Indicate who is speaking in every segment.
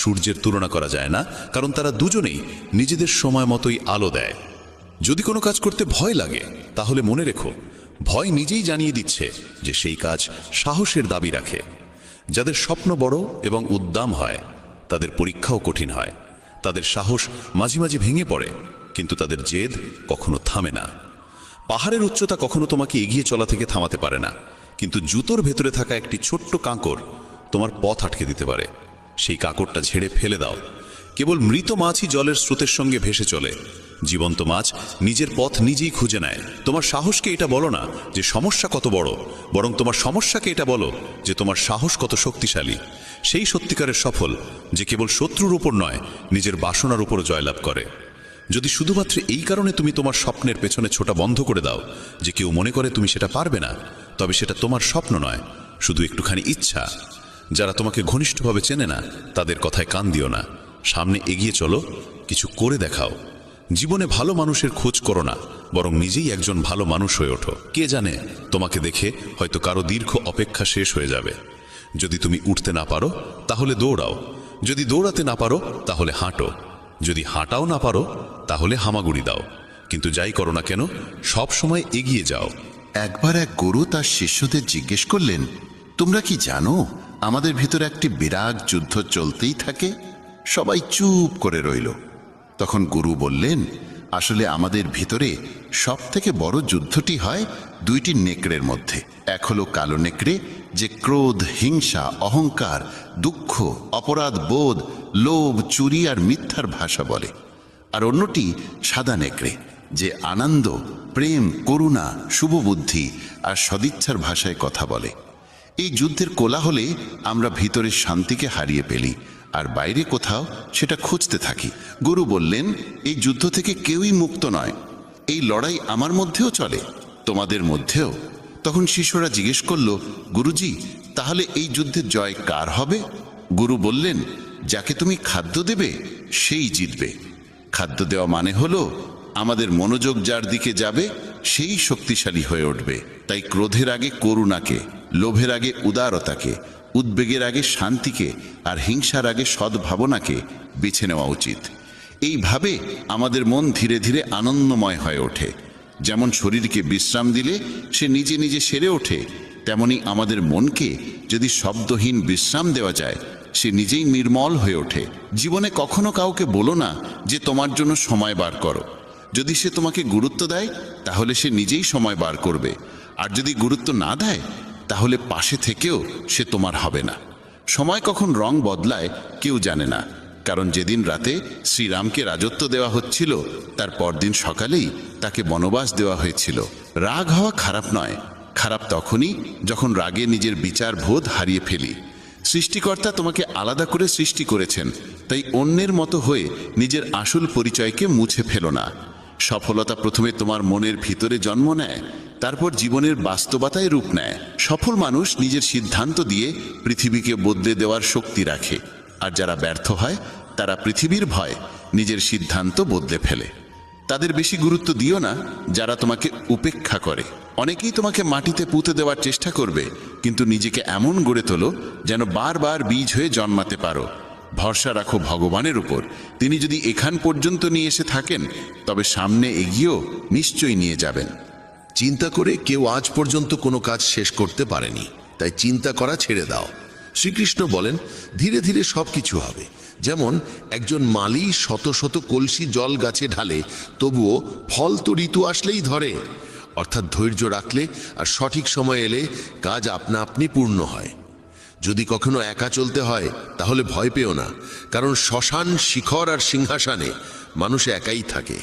Speaker 1: সূর্যের তুলনা করা যায় না, কারণ তারা দুজনেই নিজেদের সময় মতোই আলো দেয়। যদি কোনো কাজ করতে ভয় লাগে, তাহলে মনে রেখো, ভয় নিজেই জানিয়ে দিচ্ছে যে সেই কাজ সাহসের দাবি রাখে। যাদের স্বপ্ন বড় এবং উদ্দাম হয়, তাদের পরীক্ষাও কঠিন হয়। তাদের সাহস মাঝে মাঝে ভেঙে পড়ে, কিন্তু তাদের জেদ কখনো থামে না। পাহাড়ের উচ্চতা কখনো তোমাকে এগিয়ে চলা থেকে থামাতে পারে না, কিন্তু জুতোর ভেতরে থাকা একটি ছোট্ট কাঁকড় তোমার পথ আটকে দিতে পারে। সেই কাঁকড়টা ঝেড়ে ফেলে দাও। কেবল মৃত মাছই জলের স্রোতের সঙ্গে ভেসে চলে, জীবন্ত মাছ নিজের পথ নিজেই খুঁজে নেয়। তোমার সাহসকে এটা বলো না যে সমস্যা কত বড়, বরং তোমার সমস্যাকে এটা বলো যে তোমার সাহস কত শক্তিশালী। সেই সত্যিকারের সফল যে কেবল শত্রুর উপর নয়, নিজের বাসনার উপর জয়লাভ করে। যদি শুধুমাত্র এই কারণে তুমি তোমার স্বপ্নের পেছনে ছোটা বন্ধ করে দাও যে কেউ মনে করে তুমি সেটা পারবে না, তবে সেটা তোমার স্বপ্ন নয়, শুধু একটুখানি ইচ্ছা। যারা তোমাকে ঘনিষ্ঠভাবে চেনে না, তাদের কথায় কান দিও না। সামনে এগিয়ে চলো, কিছু করে দেখাও। জীবনে ভালো মানুষের খোঁজ করো না, বরং নিজেই একজন ভালো মানুষ হয়ে ওঠো। কে জানে, তোমাকে দেখে হয়তো কারো দীর্ঘ অপেক্ষা শেষ হয়ে যাবে। যদি তুমি উঠতে না পারো, তাহলে দৌড়াও। যদি দৌড়াতে না পারো, তাহলে হাঁটো। যদি হাঁটাও না পারো, তাহলে হামাগুড়ি দাও। কিন্তু যাই করো না কেন, সব সময় এগিয়ে যাও।
Speaker 2: একবার এক গুরু তার শিষ্যদের জিজ্ঞেস করলেন, তোমরা কি জানো আমাদের ভিতরে একটি বিরাট যুদ্ধ চলতেই থাকে? সবাই চুপ করে রইল। তখন গুরু বললেন, আসলে আমাদের ভিতরে সব থেকে বড় যুদ্ধটি হয় দুইটি নেকড়ের মধ্যে। এক হলো কালো নেকড়ে, যে ক্রোধ, হিংসা, অহংকার, দুঃখ, অপরাধ বোধ, লোভ, চুরি আর মিথ্যার ভাষা বলে। আর অন্যটি সাদা নেকড়ে, যে আনন্দ, প্রেম, করুণা, শুভবুদ্ধি আর সদিচ্ছার ভাষায় কথা বলে। এই যুদ্ধের কোলাহলে আমরা ভিতরের শান্তিকে হারিয়ে ফেলি, আর বাইরে কোথাও সেটা খুঁজতে থাকি। গুরু বললেন, এই যুদ্ধ থেকে কেউই মুক্ত নয়। এই লড়াই আমার মধ্যেও চলে, তোমাদের মধ্যেও। তখন শিষ্যরা জিজ্ঞেস করল, গুরুজি, তাহলে এই যুদ্ধে জয় কার হবে? গুরু বললেন, যাকে তুমি খাদ্য দেবে সেই জিতবে। খাদ্য দেওয়া মানে হলো আমাদের মনোযোগ যার দিকে যাবে সেই শক্তিশালী হয়ে উঠবে। তাই ক্রোধের আগে করুণাকে, লোভের আগে উদারতাকে, উদ্বেগের আগে শান্তিকে আর হিংসার আগে সদ্ভাবনাকে বেছে নেওয়া উচিত। এইভাবে আমাদের মন ধীরে ধীরে আনন্দময় হয়ে ওঠে। যেমন শরীরকে বিশ্রাম দিলে সে নিজে নিজে সেরে ওঠে, তেমনি আমাদের মনকে যদি শব্দহীন বিশ্রাম দেওয়া যায়, সে নিজেই নির্মল হয়ে ওঠে। জীবনে কখনো কাউকে বলো না যে তোমার জন্য সময় বার করো। যদি সে তোমাকে গুরুত্ব দেয়, তাহলে সে নিজেই সময় বার করবে। আর যদি গুরুত্ব না দেয়, তাহলে পাশে থেকেও সে তোমার হবে না। সময় কখন রং বদলায় কেউ জানে না, কারণ যেদিন রাতে শ্রীরামকে রাজত্ব দেওয়া হচ্ছিল, তার পরদিন সকালেই তাকে বনবাস দেওয়া হয়েছিল। রাগ হওয়া খারাপ নয়, খারাপ তখনই যখন রাগে নিজের বিচার বোধ হারিয়ে ফেলি। সৃষ্টিকর্তা তোমাকে আলাদা করে সৃষ্টি করেছেন, তাই অন্যের মতো হয়ে নিজের আসল পরিচয়কে মুছে ফেলো না। সফলতা প্রথমে তোমার মনের ভিতরে জন্ম নেয়, তারপর জীবনের বাস্তবতায় রূপ নেয়। সফল মানুষ নিজের সিদ্ধান্ত দিয়ে পৃথিবীকে বদলে দেওয়ার শক্তি রাখে, আর যারা ব্যর্থ হয় তারা পৃথিবীর ভয় নিজের সিদ্ধান্ত বদলে ফেলে। তাদের বেশি গুরুত্ব দিও না যারা তোমাকে উপেক্ষা করে। অনেকেই তোমাকে মাটিতে পুঁতে দেওয়ার চেষ্টা করবে, কিন্তু নিজেকে এমন গড়ে তোলো যেন বারবার বীজ হয়ে জন্মাতে পারো। ভরসা রাখো ভগবানের উপর। তিনি যদি এখান পর্যন্ত নিয়ে এসে থাকেন, তবে সামনে এগিয়েও নিশ্চয়ই নিয়ে যাবেন।
Speaker 3: চিন্তা করে কেউ আজ পর্যন্ত কোনো কাজ শেষ করতে পারেনি, তাই চিন্তা করা ছেড়ে দাও। শ্রীকৃষ্ণ বলেন, ধীরে ধীরে সব কিছু হবে। যেমন একজন মালি শত শত কলসি জল গাছে ঢালে, তবুও ফল তো ঋতু আসলেই ধরে। অর্থাৎ ধৈর্য রাখলে আর সঠিক সময় এলে কাজ আপনা আপনি পূর্ণ হয়। যদি কখনো একা চলতে হয়, তাহলে ভয় পেও না, কারণ শ্মশান, শিখর আর সিংহাসনে মানুষ একাই থাকে।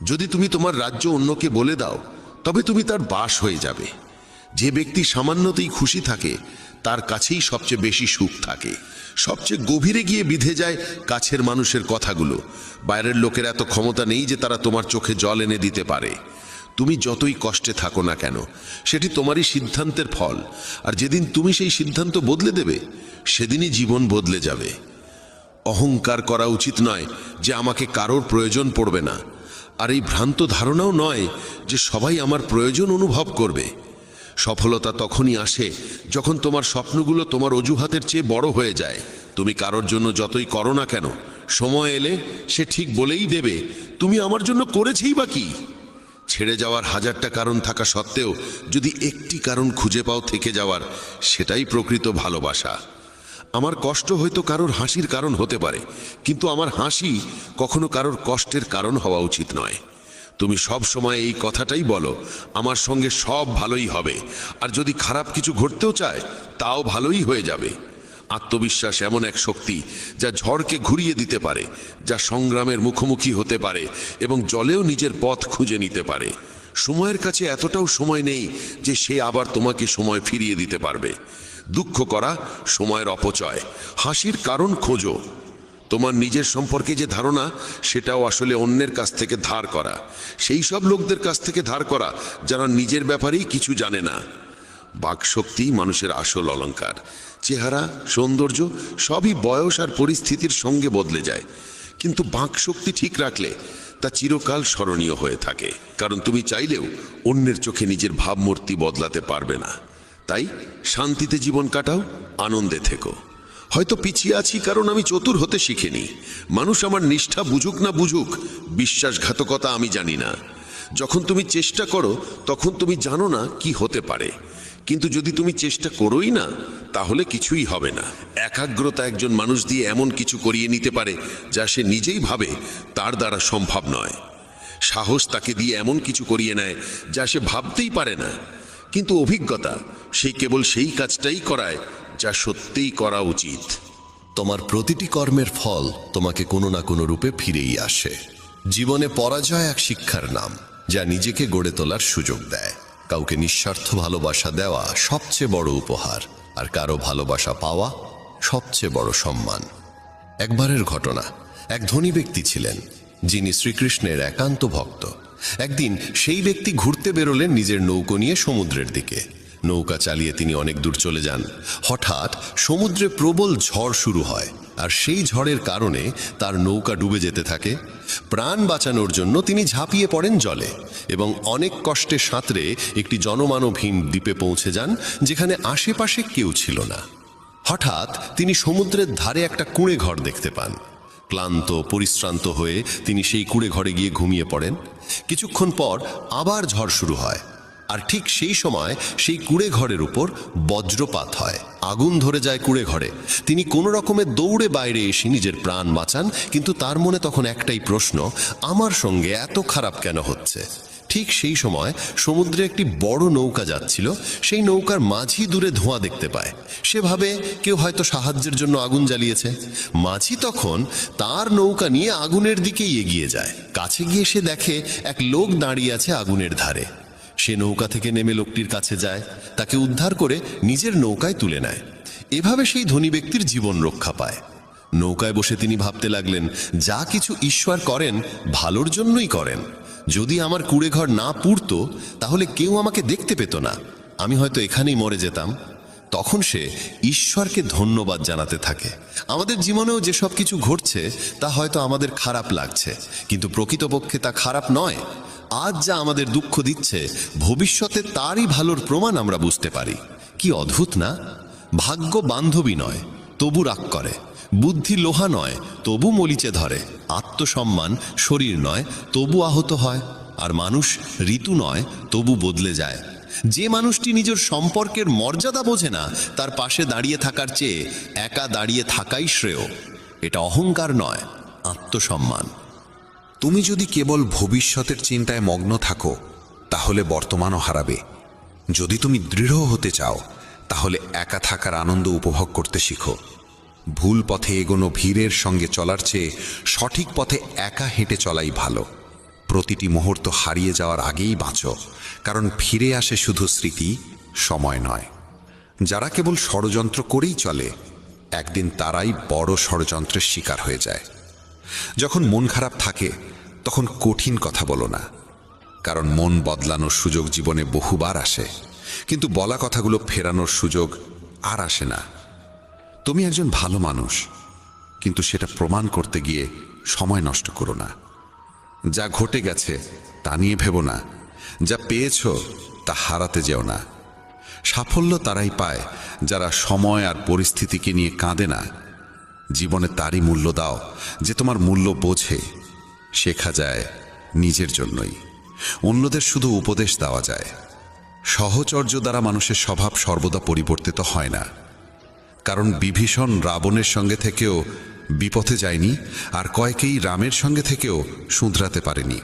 Speaker 3: যদি তুমি তোমার রাজ্য অন্যকে বলে দাও, তবে তুমি তার বাস হয়ে যাবে। যে ব্যক্তি সামান্যতেই খুশি থাকে, তার কাছেই সবচেয়ে বেশি সুখ থাকে। সবচেয়ে গভীরে গিয়ে বিধে যায় কাছের মানুষের কথাগুলো। বাইরের লোকের এত ক্ষমতা নেই যে তারা তোমার চোখে জল এনে দিতে পারে। তুমি যতই কষ্টে থাকো না কেন, সেটি তোমারই সিদ্ধান্তের ফল। আর যেদিন তুমি সেই সিদ্ধান্ত বদলে দেবে, সেদিনই জীবন বদলে যাবে। অহংকার করা উচিত নয় যে আমাকে কারোর প্রয়োজন পড়বে না, আর এই ভ্রান্ত ধারণাও নয় যে সবাই আমার প্রয়োজন অনুভব করবে। সফলতা তখনই আসে যখন তোমার স্বপ্নগুলো তোমার অজুহাতের চেয়ে বড় হয়ে যায়। তুমি কারোর জন্য যতই করো না কেন, সময় এলে সে ঠিক বলেই দেবে, তুমি আমার জন্য করেছেই বা কি। ছেড়ে যাওয়ার হাজারটা কারণ থাকা সত্ত্বেও যদি একটি কারণ খুঁজে পাও থেকে যাওয়ার, সেটাই প্রকৃত ভালোবাসা। আমার কষ্ট হয়তো কারোর হাসির কারণ হতে পারে, কিন্তু আমার হাসি কখনো কারোর কষ্টের কারণ হওয়া উচিত নয়। তুমি সব সময় এই কথাটাই বলো, আমার সঙ্গে সব ভালোই হবে, আর যদি খারাপ কিছু ঘটতেও চায় তাও ভালোই হয়ে যাবে। আত্মবিশ্বাস এমন এক শক্তি যা ঝড়কে ঘুরিয়ে দিতে পারে, যা সংগ্রামের মুখোমুখি হতে পারে এবং জলেও নিজের পথ খুঁজে নিতে পারে। সময়ের কাছে এতটাও সময় নেই যে সে আবার তোমাকে সময় ফিরিয়ে দিতে পারবে। দুঃখ করা সময়ের অপচয়, হাসির কারণ খোঁজো। তোমার নিজের সম্পর্কে যে ধারণা, সেটাও আসলে অন্যের কাছ থেকে ধার করা, সেই সব লোকদের কাছ থেকে ধার করা যারা নিজের ব্যাপারেই কিছু জানে না। বাকশক্তি মানুষের আসল অলংকার। চেহারা, সৌন্দর্য সবই বয়স আর পরিস্থিতির সঙ্গে বদলে যায়, কিন্তু বাকশক্তি ঠিক রাখলে তা চিরকাল স্মরণীয় হয়ে থাকে। কারণ তুমি চাইলেও অন্যের চোখে নিজের ভাবমূর্তি বদলাতে পারবে না। তাই শান্তিতে জীবন কাটাও, আনন্দে থেকো। হয়তো পিছিয়ে আছি কারণ আমি চতুর হতে শিখিনি। মানুষ আমার নিষ্ঠা বুঝুক না বুঝুক, বিশ্বাসঘাতকতা আমি জানি না। যখন তুমি চেষ্টা করো তখন তুমি জানো না কি হতে পারে, কিন্তু যদি তুমি চেষ্টা করোই না তাহলে কিছুই হবে না। একাগ্রতা একজন মানুষ দিয়ে এমন কিছু করিয়ে নিতে পারে যা সে নিজেই ভাবে তার দ্বারা সম্ভব নয়। সাহস তাকে দিয়ে এমন কিছু করিয়ে নেয় যা সে ভাবতেই পারে না, কিন্তু অভিজ্ঞতা সেই কেবল সেই কাজটাই করায় যা সত্যিই করা উচিত।
Speaker 4: তোমার প্রতিটি কর্মের ফল তোমাকে কোনো না কোনো রূপে ফিরেই আসে। জীবনে পরাজয় এক শিক্ষার নাম, যা নিজেকে গড়ে তোলার সুযোগ দেয়। কাউকে নিঃস্বার্থ ভালোবাসা দেওয়া সবচেয়ে বড় উপহার, আর কারো ভালোবাসা পাওয়া সবচেয়ে বড় সম্মান। একবারের ঘটনা, এক ধনী ব্যক্তি ছিলেন যিনি শ্রীকৃষ্ণের একান্ত ভক্ত। একদিন সেই ব্যক্তি ঘুরতে বেরোলেন নিজের নৌকো নিয়ে সমুদ্রের দিকে। নৌকা চালিয়ে তিনি অনেক দূর চলে যান। হঠাৎ সমুদ্রে প্রবল ঝড় শুরু হয়, আর সেই ঝড়ের কারণে তার নৌকা ডুবে যেতে থাকে। প্রাণ বাঁচানোর জন্য তিনি ঝাঁপিয়ে পড়েন জলে এবং অনেক কষ্টে সাঁতরে একটি জনমানবহীন দ্বীপে পৌঁছে যান, যেখানে আশেপাশে কেউ ছিল না। হঠাৎ তিনি সমুদ্রের ধারে একটা কুঁড়ে ঘর দেখতে পান। ক্লান্ত পরিশ্রান্ত হয়ে তিনি সেই কুঁড়ে ঘরে গিয়ে ঘুমিয়ে পড়েন। কিছুক্ষণ পর আবার ঝড় শুরু হয়, আর ঠিক সেই সময় সেই কুঁড়ে ঘরের উপর বজ্রপাত হয়। আগুন ধরে যায় কুঁড়ে ঘরে। তিনি কোনো রকমে দৌড়ে বাইরে এসে নিজের প্রাণ বাঁচান, কিন্তু তার মনে তখন একটাই প্রশ্ন, আমার সঙ্গে এত খারাপ কেন হচ্ছে? ঠিক সেই সময় সমুদ্রে একটি বড় নৌকা যাচ্ছিল। সেই নৌকার মাঝি দূরে ধোঁয়া দেখতে পায়। সে ভাবে কেউ হয়তো সাহায্যের জন্য আগুন জ্বালিয়েছে। মাঝি তখন তার নৌকা নিয়ে আগুনের দিকেই এগিয়ে যায়। কাছে গিয়ে সে দেখে এক লোক দাঁড়িয়ে আছে আগুনের ধারে। সে নৌকা থেকে নেমে লোকটির কাছে যায়, তাকে উদ্ধার করে নিজের নৌকায় তুলে নেয়। এভাবে সেই ধনী ব্যক্তির জীবন রক্ষা পায়। নৌকায় বসে তিনি ভাবতে লাগলেন, যা কিছু ঈশ্বর করেন ভালোর জন্যই করেন। যদি আমার কুঁড়ে ঘর না পুড়তো তাহলে কেউ আমাকে দেখতে পেত না, আমি হয়তো এখানেই মরে যেতাম। তখন সে ঈশ্বরকে ধন্যবাদ জানাতে থাকে। আমাদের জীবনেও যেসব কিছু ঘটছে তা হয়তো আমাদের খারাপ লাগছে, কিন্তু প্রকৃতপক্ষে তা খারাপ নয়। আজ যা আমাদের দুঃখ দিচ্ছে, ভবিষ্যতে তারই ভালোর প্রমাণ আমরা বুঝতে পারি। কি অদ্ভুত না? ভাগ্য বান্ধবী নয়, তবু রাগ করে। বুদ্ধি লোহা নয়, তবু মরিচে ধরে। আত্মসম্মান শরীর নয়, তবু আহত হয়। আর মানুষ ঋতু নয়, তবু বদলে যায়। যে মানুষটি নিজের সম্পর্কের মর্যাদা বোঝে না, তার পাশে দাঁড়িয়ে থাকার চেয়ে একা দাঁড়িয়ে থাকাই শ্রেয়। এটা অহংকার নয়, আত্মসম্মান।
Speaker 5: তুমি যদি কেবল ভবিষ্যতের চিন্তায় মগ্ন থাকো তাহলে বর্তমানও হারাবে। যদি তুমি দৃঢ় হতে চাও তাহলে একা থাকার আনন্দ উপভোগ করতে শিখো। ভুল পথে এগোনো ভিড়ের সঙ্গে চলার চেয়ে সঠিক পথে একা হেঁটে চলাই ভালো। প্রতিটি মুহূর্ত হারিয়ে যাওয়ার আগেই বাঁচো, কারণ ফিরে আসে শুধু স্মৃতি, সময় নয়। যারা কেবল ষড়যন্ত্র করেই চলে, একদিন তারাই বড় ষড়যন্ত্রের শিকার হয়ে যায়। যখন মন খারাপ থাকে তখন কঠিন কথা বলো না, কারণ মন বদলানোর সুযোগ জীবনে বহুবার আসে, কিন্তু বলা কথাগুলো ফেরানোর সুযোগ আর আসে না। তুমি একজন ভালো মানুষ, কিন্তু সেটা প্রমাণ করতে গিয়ে সময় নষ্ট করো না। যা ঘটে গেছে তা নিয়ে ভেবো না, যা পেয়েছো তা হারাতে যেও না। সাফল্য তারাই পায় যারা সময় আর পরিস্থিতিকে নিয়ে কাঁদে না। জীবনে তারই মূল্য দাও যে তোমার মূল্য বোঝে। শেখা যায় নিজের জন্যই, অন্যদের শুধু উপদেশ দেওয়া যায়। সহচর্য দ্বারা মানুষের স্বভাব সর্বদা পরিবর্তিত হয় না। কারণ বিভীষণ রাবণের সঙ্গে থেকেও বিপথে যায়নি, আর কয়েকেই রামের সঙ্গে থেকেও শুধরাতে পারেনি।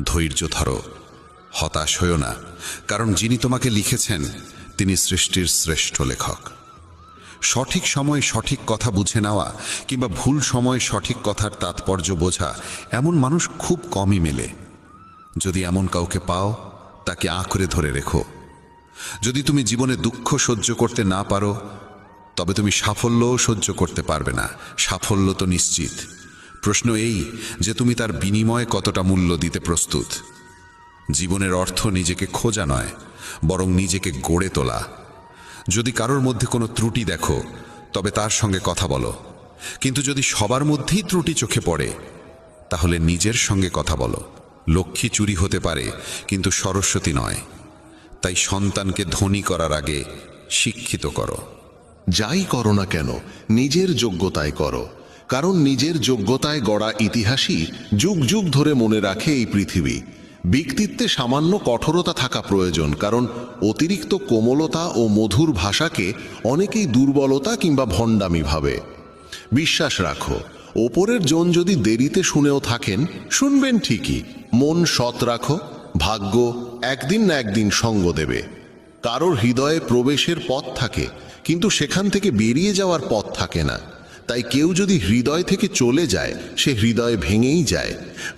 Speaker 5: ধৈর্য ধরো, হতাশ হয়ো না, কারণ যিনি তোমাকে লিখেছেন তিনি সৃষ্টির শ্রেষ্ঠ লেখক। সঠিক সময়ে সঠিক কথা বুঝে নেওয়া কিংবা ভুল সময়ে সঠিক কথার তাৎপর্য বোঝা, এমন মানুষ খুব কমই মেলে। যদি এমন কাউকে পাও, তাকে আঁকড়ে ধরে রেখো। যদি তুমি জীবনে দুঃখ সহ্য করতে না পারো, তবে তুমি সাফল্যও সহ্য করতে পারবে না। সাফল্য তো নিশ্চিত, প্রশ্ন এই যে তুমি তার বিনিময়ে কতটা মূল্য দিতে প্রস্তুত। জীবনের অর্থ নিজেকে খোঁজা নয়, বরং নিজেকে গড়ে তোলা। যদি কারোর মধ্যে কোনো ত্রুটি দেখো, তবে তার সঙ্গে কথা বলো। কিন্তু যদি সবার মধ্যেই ত্রুটি চোখে পড়ে, তাহলে নিজের সঙ্গে কথা বলো। লক্ষ্মী চুরি হতে পারে, কিন্তু সরস্বতী নয়। তাই সন্তানকে ধনী করার আগে শিক্ষিত করো।
Speaker 3: যাই করো না কেন, নিজের যোগ্যতায় করো, কারণ নিজের যোগ্যতায় গড়া ইতিহাসই যুগ যুগ ধরে মনে রাখে এই পৃথিবী। ব্যক্তিত্বে সামান্য কঠোরতা থাকা প্রয়োজন, কারণ অতিরিক্ত কোমলতা ও মধুর ভাষাকে অনেকেই দুর্বলতা কিংবা ভণ্ডামি ভাবে। বিশ্বাস রাখো, ওপরের জন যদি দেরিতে শুনেও থাকেন, শুনবেন ঠিকই। মন সৎ রাখো, ভাগ্য একদিন না একদিন সঙ্গ দেবে। কারোর হৃদয়ে প্রবেশের পথ থাকে, কিন্তু সেখান থেকে বেরিয়ে যাওয়ার পথ থাকে না। তাই কেউ যদি হৃদয় থেকে চলে যায়, সে হৃদয় ভেঙেই যায়।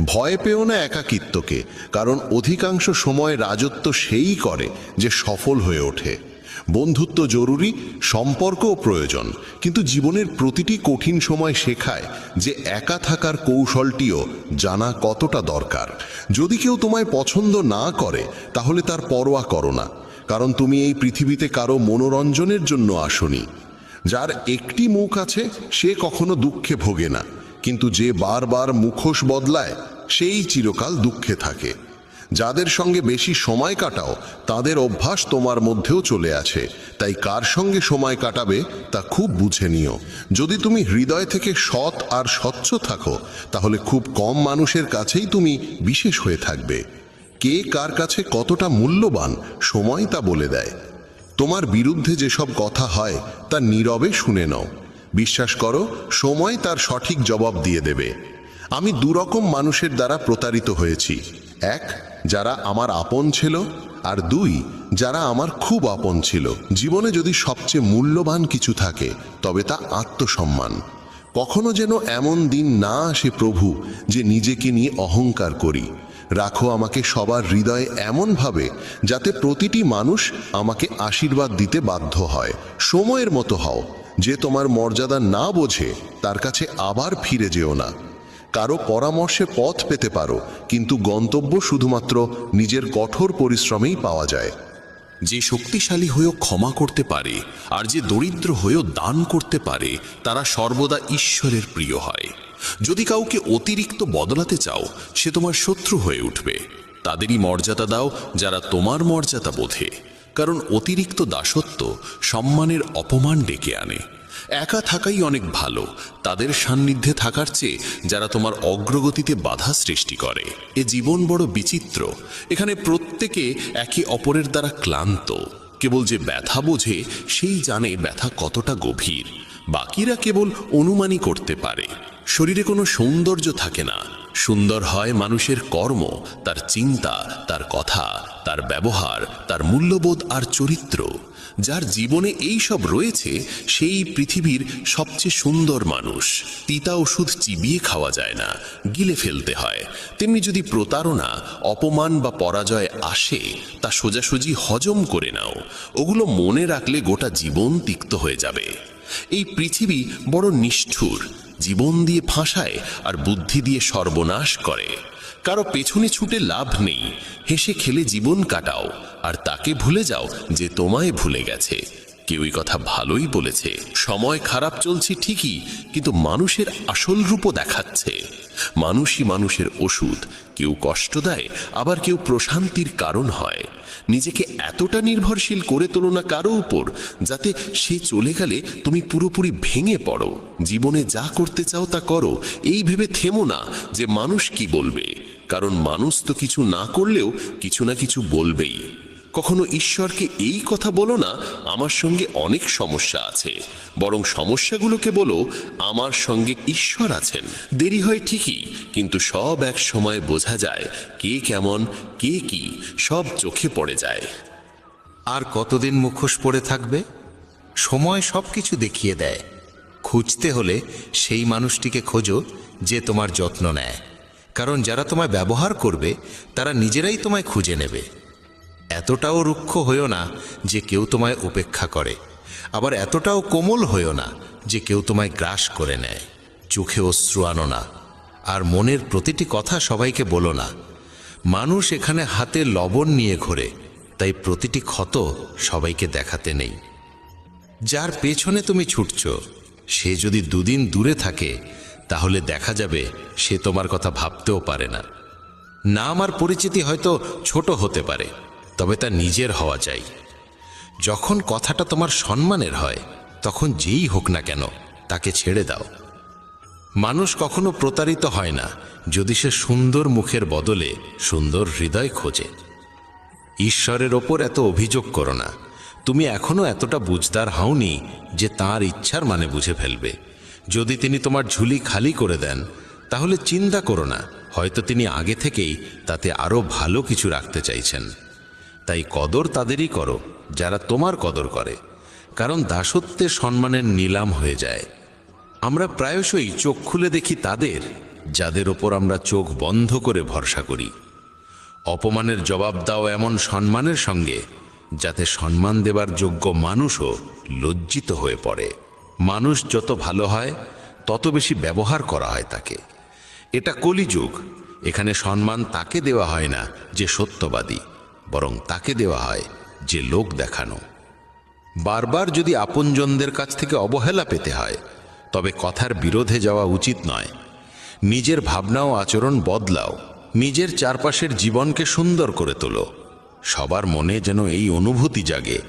Speaker 3: ভয় পেও না একাকিত্বকে, কারণ অধিকাংশ সময় রাজত্ব সেই করে যে সফল হয়ে ওঠে। বন্ধুত্ব জরুরি, সম্পর্কও প্রয়োজন, কিন্তু জীবনের প্রতিটি কঠিন সময় শেখায় যে একা থাকার কৌশলটিও জানা কতটা দরকার। যদি কেউ তোমায় পছন্দ না করে, তাহলে তার পরোয়া করো না, কারণ তুমি এই পৃথিবীতে কারো মনোরঞ্জনের জন্য আসনি। যার একটি মুখ আছে, সে কখনো দুঃখে ভোগে না, কিন্তু যে বারবার মুখোশ বদলায়, সেই চিরকাল দুঃখে থাকে। যাদের সঙ্গে বেশি সময় কাটাও, তাদের অভ্যাস তোমার মধ্যেও চলে আছে। তাই কার সঙ্গে সময় কাটাবে তা খুব বুঝে নিও। যদি তুমি হৃদয় থেকে সৎ আর স্বচ্ছ থাকো, তাহলে খুব কম মানুষের কাছেই তুমি বিশেষ হয়ে থাকবে। কে কার কাছে কতটা মূল্যবান, সময় তা বলে দেয়। তোমার বিরুদ্ধে যেসব কথা হয়, তা নীরবে শুনে নাও। বিশ্বাস করো, সময় তার সঠিক জবাব দিয়ে দেবে। আমি দুরকম মানুষের দ্বারা প্রতারিত হয়েছি। এক, যারা আমার আপন ছিল, আর দুই, যারা আমার খুব আপন ছিল। জীবনে যদি সবচেয়ে মূল্যবান কিছু থাকে, তবে তা আত্মসম্মান। কখনো যেন এমন দিন না আসে প্রভু, যে নিজেকে নিয়ে অহংকার করি। রাখো আমাকে সবার হৃদয়ে এমনভাবে, যাতে প্রতিটি মানুষ আমাকে আশীর্বাদ দিতে বাধ্য হয়। সময়ের মতো হও, যে তোমার মর্যাদা না বোঝে তার কাছে আবার ফিরে যেও না। কারো পরামর্শে পথ পেতে পারো, কিন্তু গন্তব্য শুধুমাত্র নিজের কঠোর পরিশ্রমেই পাওয়া যায়।
Speaker 1: যে শক্তিশালী হয়েও ক্ষমা করতে পারে, আর যে দরিদ্র হয়েও দান করতে পারে, তারা সর্বদা ঈশ্বরের প্রিয় হয়। যদি কাউকে অতিরিক্ত বদলাতে চাও, সে তোমার শত্রু হয়ে উঠবে। তাদেরই মর্যাদা দাও যারা তোমার মর্যাদা বোঝে, কারণ অতিরিক্ত দাসত্ব সম্মানের অপমান ডেকে আনে। একা থাকাই অনেক ভালো, তাদের সান্নিধ্যে থাকার চেয়ে যারা তোমার অগ্রগতিতে বাধা সৃষ্টি করে। এ জীবন বড় বিচিত্র, এখানে প্রত্যেকে একে অপরের দ্বারা ক্লান্ত। কেবল যে ব্যথা বোঝে, সেই জানে ব্যথা কতটা গভীর। বাকিরা কেবল অনুমানই করতে পারে। শরীরে কোনো সৌন্দর্য থাকে না, সুন্দর হয় মানুষের কর্ম, তার চিন্তা, তার কথা, তার ব্যবহার, তার মূল্যবোধ আর চরিত্র। যার জীবনে এই সব রয়েছে, সেই পৃথিবীর সবচেয়ে সুন্দর মানুষ। তিতা ওষুধ চিবিয়ে খাওয়া যায় না, গিলে ফেলতে হয়। তেমনি যদি প্রতারণা, অপমান বা পরাজয় আসে, তা সোজাসুজি হজম করে নাও। ওগুলো মনে রাখলে গোটা জীবন তিক্ত হয়ে যাবে। এই পৃথিবী বড় নিষ্ঠুর, জীবন দিয়ে ফাঁসায় আর বুদ্ধি দিয়ে সর্বনাশ করে। কারো পেছনে ছুটে লাভ নেই। হেসে খেলে জীবন কাটাও, আর তাকে ভুলে যাও যে তোমায় ভুলে গেছে।
Speaker 6: কেউ এই কথা ভালোই বলেছে, সময় খারাপ চলছে ঠিকই, কিন্তু মানুষের আসল রূপও দেখাচ্ছে। মানুষই মানুষের ওষুধ, কেউ কষ্ট দেয়, আবার কেউ প্রশান্তির কারণ হয়। নিজেকে এতটা নির্ভরশীল করে তোলো না কারো উপর, যাতে সে চলে গেলে তুমি পুরোপুরি ভেঙে পড়ো। জীবনে যা করতে চাও তা করো, এই ভেবে থেমো না যে মানুষ কি বলবে, কারণ মানুষ তো কিছু না করলেও কিছু না কিছু বলবেই। কখনো ঈশ্বরকে এই কথা বলো না, আমার সঙ্গে অনেক সমস্যা আছে, বরং সমস্যাগুলোকে বলো, আমার সঙ্গে ঈশ্বর আছেন। দেরি হয় ঠিকই, কিন্তু সব এক সময় বোঝা যায় কে কেমন, কে কি, সব চোখে পড়ে যায়।
Speaker 7: আর কতদিন মুখোশ পড়ে থাকবে? সময় সব কিছু দেখিয়ে দেয়। খুঁজতে হলে সেই মানুষটিকে খোঁজো যে তোমার যত্ন নেয়, কারণ যারা তোমায় ব্যবহার করবে তারা নিজেরাই তোমায় খুঁজে নেবে। এতটাও রুক্ষ হইও না যে কেউ তোমায় উপেক্ষা করে, আবার এতটাও কোমল হইও না যে কেউ তোমায় গ্রাস করে নেয়। চোখে অশ্রু আনো না, আর মনের প্রতিটি কথা সবাইকে বলো না। মানুষ এখানে হাতে লবণ নিয়ে ঘোরে, তাই প্রতিটি ক্ষত সবাইকে দেখাতে নেই। যার পেছনে তুমি ছুটছ সে যদি দুদিন দূরে থাকে, তাহলে দেখা যাবে সে তোমার কথা ভাবতেও পারে না। নাম আর পরিচিতি হয়তো ছোট হতে পারে, তবে তা নিজের হওয়া চাই। যখন কথাটা তোমার সম্মানের হয়, তখন যেই হোক না কেন তাকে ছেড়ে দাও। মানুষ কখনো প্রতারিত হয় না যদি সে সুন্দর মুখের বদলে সুন্দর হৃদয় খোঁজে। ঈশ্বরের ওপর এত অভিযোগ করো না। তুমি এখনো এতটা বুঝদার হওনি যে তাঁর ইচ্ছার মানে বুঝে ফেলবে। যদি তিনি তোমার ঝুলি খালি করে দেন, তাহলে চিন্তা করো না, হয়তো তিনি আগে থেকেই তাতে আরও ভালো কিছু রাখতে চাইছেন। তাই কদর তাদেরই করো যারা তোমার কদর করে, কারণ দাসত্বে সম্মানের নিলাম হয়ে যায়। আমরা প্রায়শই চোখ খুলে দেখি তাদের যাদের ওপর আমরা চোখ বন্ধ করে ভরসা করি। অপমানের জবাব দাও এমন সম্মানের সঙ্গে যাতে সম্মান দেবার যোগ্য মানুষও লজ্জিত হয়ে পড়ে। মানুষ যত ভালো হয় তত বেশি ব্যবহার করা হয় তাকে। এটা কলিযুগ। এখানে সম্মান তাকে দেওয়া হয় না যে সত্যবাদী, বরং তাকে দেওয়া হয় যে লোক দেখানো। বারবার যদি আপনজনদের কাছ থেকে অবহেলা পেতে হয়, তবে কথার বিরোধে যাওয়া উচিত নয়। নিজের ভাবনা ও আচরণ বদলাও, নিজের চারপাশের জীবনকে সুন্দর করে তোলো। সবার মনে যেন এই অনুভূতি জাগে,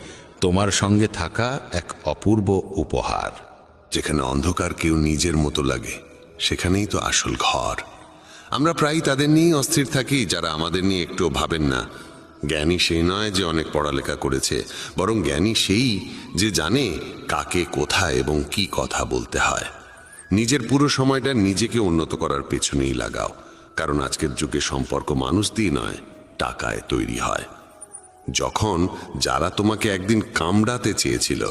Speaker 7: তোমার সঙ্গে থাকা এক অপূর্ব উপহার।
Speaker 3: যেখানে অন্ধকার কেউ নিজের মতো লাগে, সেখানেই তো আসল ঘর। আমরা প্রায়ই তাদের নিয়েই অস্থির থাকি যারা আমাদের নিয়ে একটুও ভাবেন না। জ্ঞানী সেই নয় যে অনেক পড়ালেখা করেছে, বরং জ্ঞানী সেই যে জানে কাকে কোথায় এবং কি কথা বলতে হয়। নিজের পুরো সময়টা নিজেকে উন্নত করার পেছনেই লাগাও, কারণ আজকের যুগে সম্পর্ক মানুষ দিয়ে নয়, টাকায় তৈরি হয়। যখন যারা তোমাকে একদিন কামড়াতে চেয়েছিল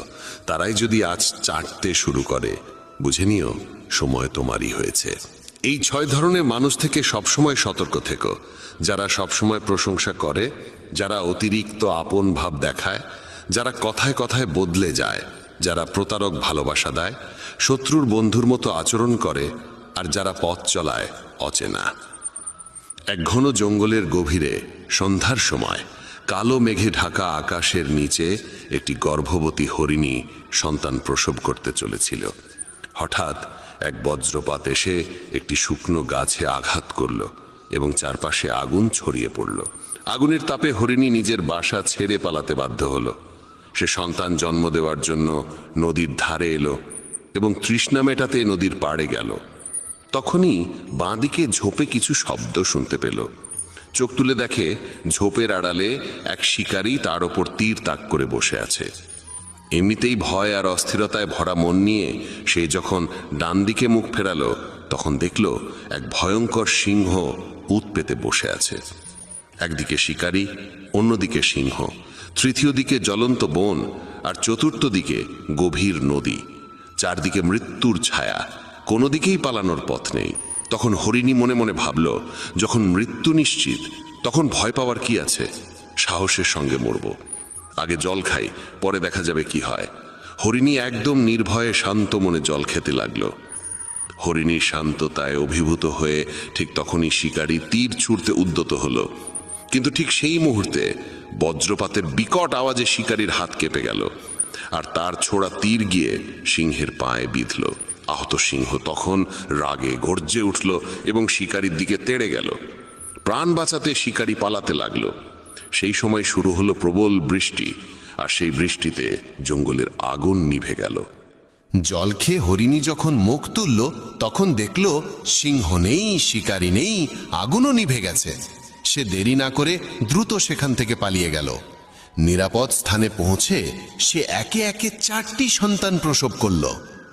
Speaker 3: তারাই যদি আজ চাটতে শুরু করে, বুঝে নিও সময় তোমারই হয়েছে। এই 6 ধরনের মানুষ থেকে সবসময় সতর্ক থেকো। যারা সবসময় প্রশংসা করে, যারা অতিরিক্ত আপন ভাব দেখায়, যারা কথায় কথায় বদলে যায়, যারা প্রতারক ভালোবাসা দেয়, শত্রুর বন্ধুর মতো আচরণ করে, আর যারা পথ চলায় অচেনা। এক ঘন জঙ্গলের গভীরে সন্ধ্যার সময় কালো মেঘে ঢাকা আকাশের নিচে একটি গর্ভবতী হরিণী সন্তান প্রসব করতে চলেছিল। হঠাৎ এক বজ্রপাত এসে একটি শুকনো গাছে আঘাত করল এবং চারপাশে আগুন ছড়িয়ে পড়ল। আগুনের তাপে হরিণী নিজের বাসা ছেড়ে পালাতে বাধ্য হলো। সে সন্তান জন্ম দেওয়ার জন্য নদীর ধারে এলো এবং তৃষ্ণা মেটাতে নদীর পাড়ে গেল। তখনই বাঁদিকে ঝোপে কিছু শব্দ শুনতে পেল। চোখ তুলে দেখে ঝোপের আড়ালে এক শিকারী তার ওপর তীর তাক করে বসে আছে। এমনিতেই ভয় আর অস্থিরতায় ভরা মন নিয়ে সে যখন ডান দিকে মুখ ফেরালো, তখন দেখল এক ভয়ঙ্কর সিংহ উত পেতে বসে আছে। একদিকে শিকারী, অন্যদিকে সিংহ, তৃতীয় দিকে জ্বলন্ত বন, আর চতুর্থ দিকে গভীর নদী। চারদিকে মৃত্যুর ছায়া, কোনো দিকেই পালানোর পথ নেই। তখন হরিণী মনে মনে ভাবল, যখন মৃত্যু নিশ্চিত তখন ভয় পাওয়ার কি আছে? সাহসের সঙ্গে মরব। আগে জল খাই, পরে দেখা যাবে কি হয়। হরিণী একদম নির্ভয়ে শান্ত মনে জল খেতে লাগলো। হরিণীর শান্ততায় অভিভূত হয়ে ঠিক তখনই শিকারী তীর ছুঁড়তে উদ্যত হলো, কিন্তু ঠিক সেই মুহূর্তে বজ্রপাতের বিকট আওয়াজে শিকারীর হাত কেঁপে গেল।
Speaker 8: আর তার ছোড়া তীর গিয়ে সিংহের পায়ে বিঁধল। আহত সিংহ তখন রাগে গর্জে উঠল এবং শিকারীর দিকে তেড়ে গেল। প্রাণ বাঁচাতে শিকারী পালাতে লাগলো। সেই সময় শুরু হলো প্রবল বৃষ্টি, আর সেই বৃষ্টিতে জঙ্গলের আগুন নিভে গেল।
Speaker 4: জল খেয়ে হরিণী যখন মুখ তুলল তখন দেখল সিংহ নেই, শিকারী নেই, আগুনও নিভে গেছে। সে দেরি না করে দ্রুত সেখান থেকে পালিয়ে গেল। নিরাপদ স্থানে পৌঁছে সে একে একে 4টি সন্তান প্রসব করল।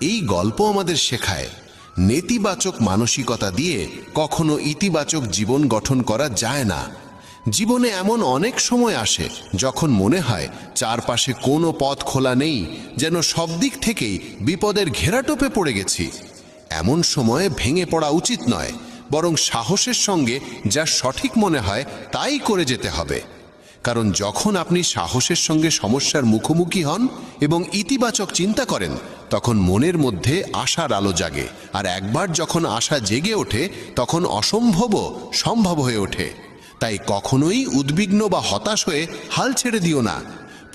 Speaker 4: এই গল্প আমাদের শেখায় নেতিবাচক মানসিকতা দিয়ে কখনো ইতিবাচক জীবন গঠন করা যায় না। জীবনে এমন অনেক সময় আসে যখন মনে হয় চারপাশে কোনো পথ খোলা নেই, যেন সব দিক থেকেই বিপদের ঘেরাটোপে পড়ে গেছি। এমন সময়ে ভেঙে পড়া উচিত নয়, বরং সাহসের সঙ্গে যা সঠিক মনে হয় তাই করে যেতে হবে। কারণ যখন আপনি সাহসের সঙ্গে সমস্যার মুখোমুখি হন এবং ইতিবাচক চিন্তা করেন, তখন মনের মধ্যে আশার আলো জাগে। আর একবার যখন আশা জেগে ওঠে তখন অসম্ভবও সম্ভব হয়ে ওঠে। তাই কখনোই উদ্বিগ্ন বা হতাশ হয়ে হাল ছেড়ে দিও না।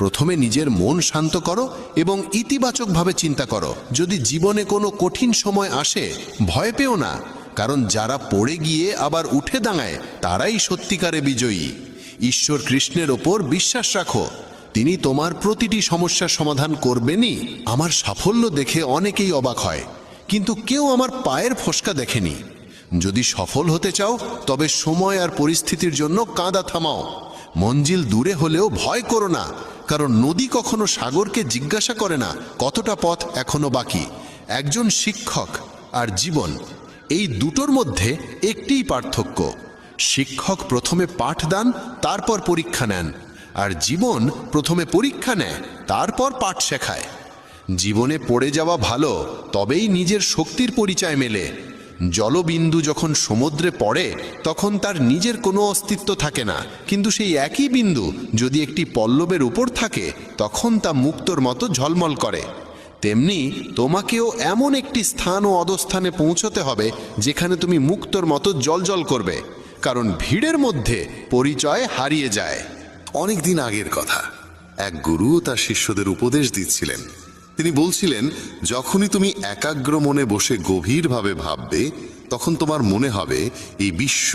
Speaker 4: প্রথমে নিজের মন শান্ত করো এবং ইতিবাচকভাবে চিন্তা করো। যদি জীবনে কোনো কঠিন সময় আসে, ভয় পেও না, কারণ যারা পড়ে গিয়ে আবার উঠে দাঁড়ায় তারাই সত্যিকারে বিজয়ী। ঈশ্বর কৃষ্ণের ওপর বিশ্বাস রাখো, তিনি তোমার প্রতিটি সমস্যার সমাধান করবেনই। আমার সাফল্য দেখে অনেকেই অবাক হয়, কিন্তু কেউ আমার পায়ের ফোসকা দেখেনি। যদি সফল হতে চাও তবে সময় আর পরিস্থিতির জন্য কাঁদা থামাও। মঞ্জিল দূরে হলেও ভয় করো না, কারণ নদী কখনো সাগরকে জিজ্ঞাসা করে না কতটা পথ এখনো বাকি। একজন শিক্ষক আর জীবন, এই দুটোর মধ্যে একটিই পার্থক্য। শিক্ষক প্রথমে পাঠ দেন, তারপর পরীক্ষা নেন, আর জীবন প্রথমে পরীক্ষা নেয়, তারপর পাঠ শেখায়। জীবনে পড়ে যাওয়া ভালো, তবেই নিজের শক্তির পরিচয় মেলে। জলবিন্দু যখন সমুদ্রে পড়ে তখন তার নিজের কোনো অস্তিত্ব থাকে না, কিন্তু সেই একই বিন্দু যদি একটি পল্লবের উপর থাকে তখন তা মুক্তোর মতো ঝলমল করে। তেমনি তোমাকেও এমন একটি স্থান ও অবস্থানে পৌঁছতে হবে যেখানে তুমি মুক্তোর মতো জ্বলজ্বল করবে, কারণ ভিড়ের মধ্যে পরিচয় হারিয়ে যায়।
Speaker 1: অনেক দিন আগের কথা, এক গুরু তার শিষ্যদের উপদেশ দিচ্ছিলেন। তিনি বলছিলেন, যখনই তুমি একাগ্র মনে বসে গভীরভাবে ভাববে, তখন তোমার মনে হবে এই বিশ্ব,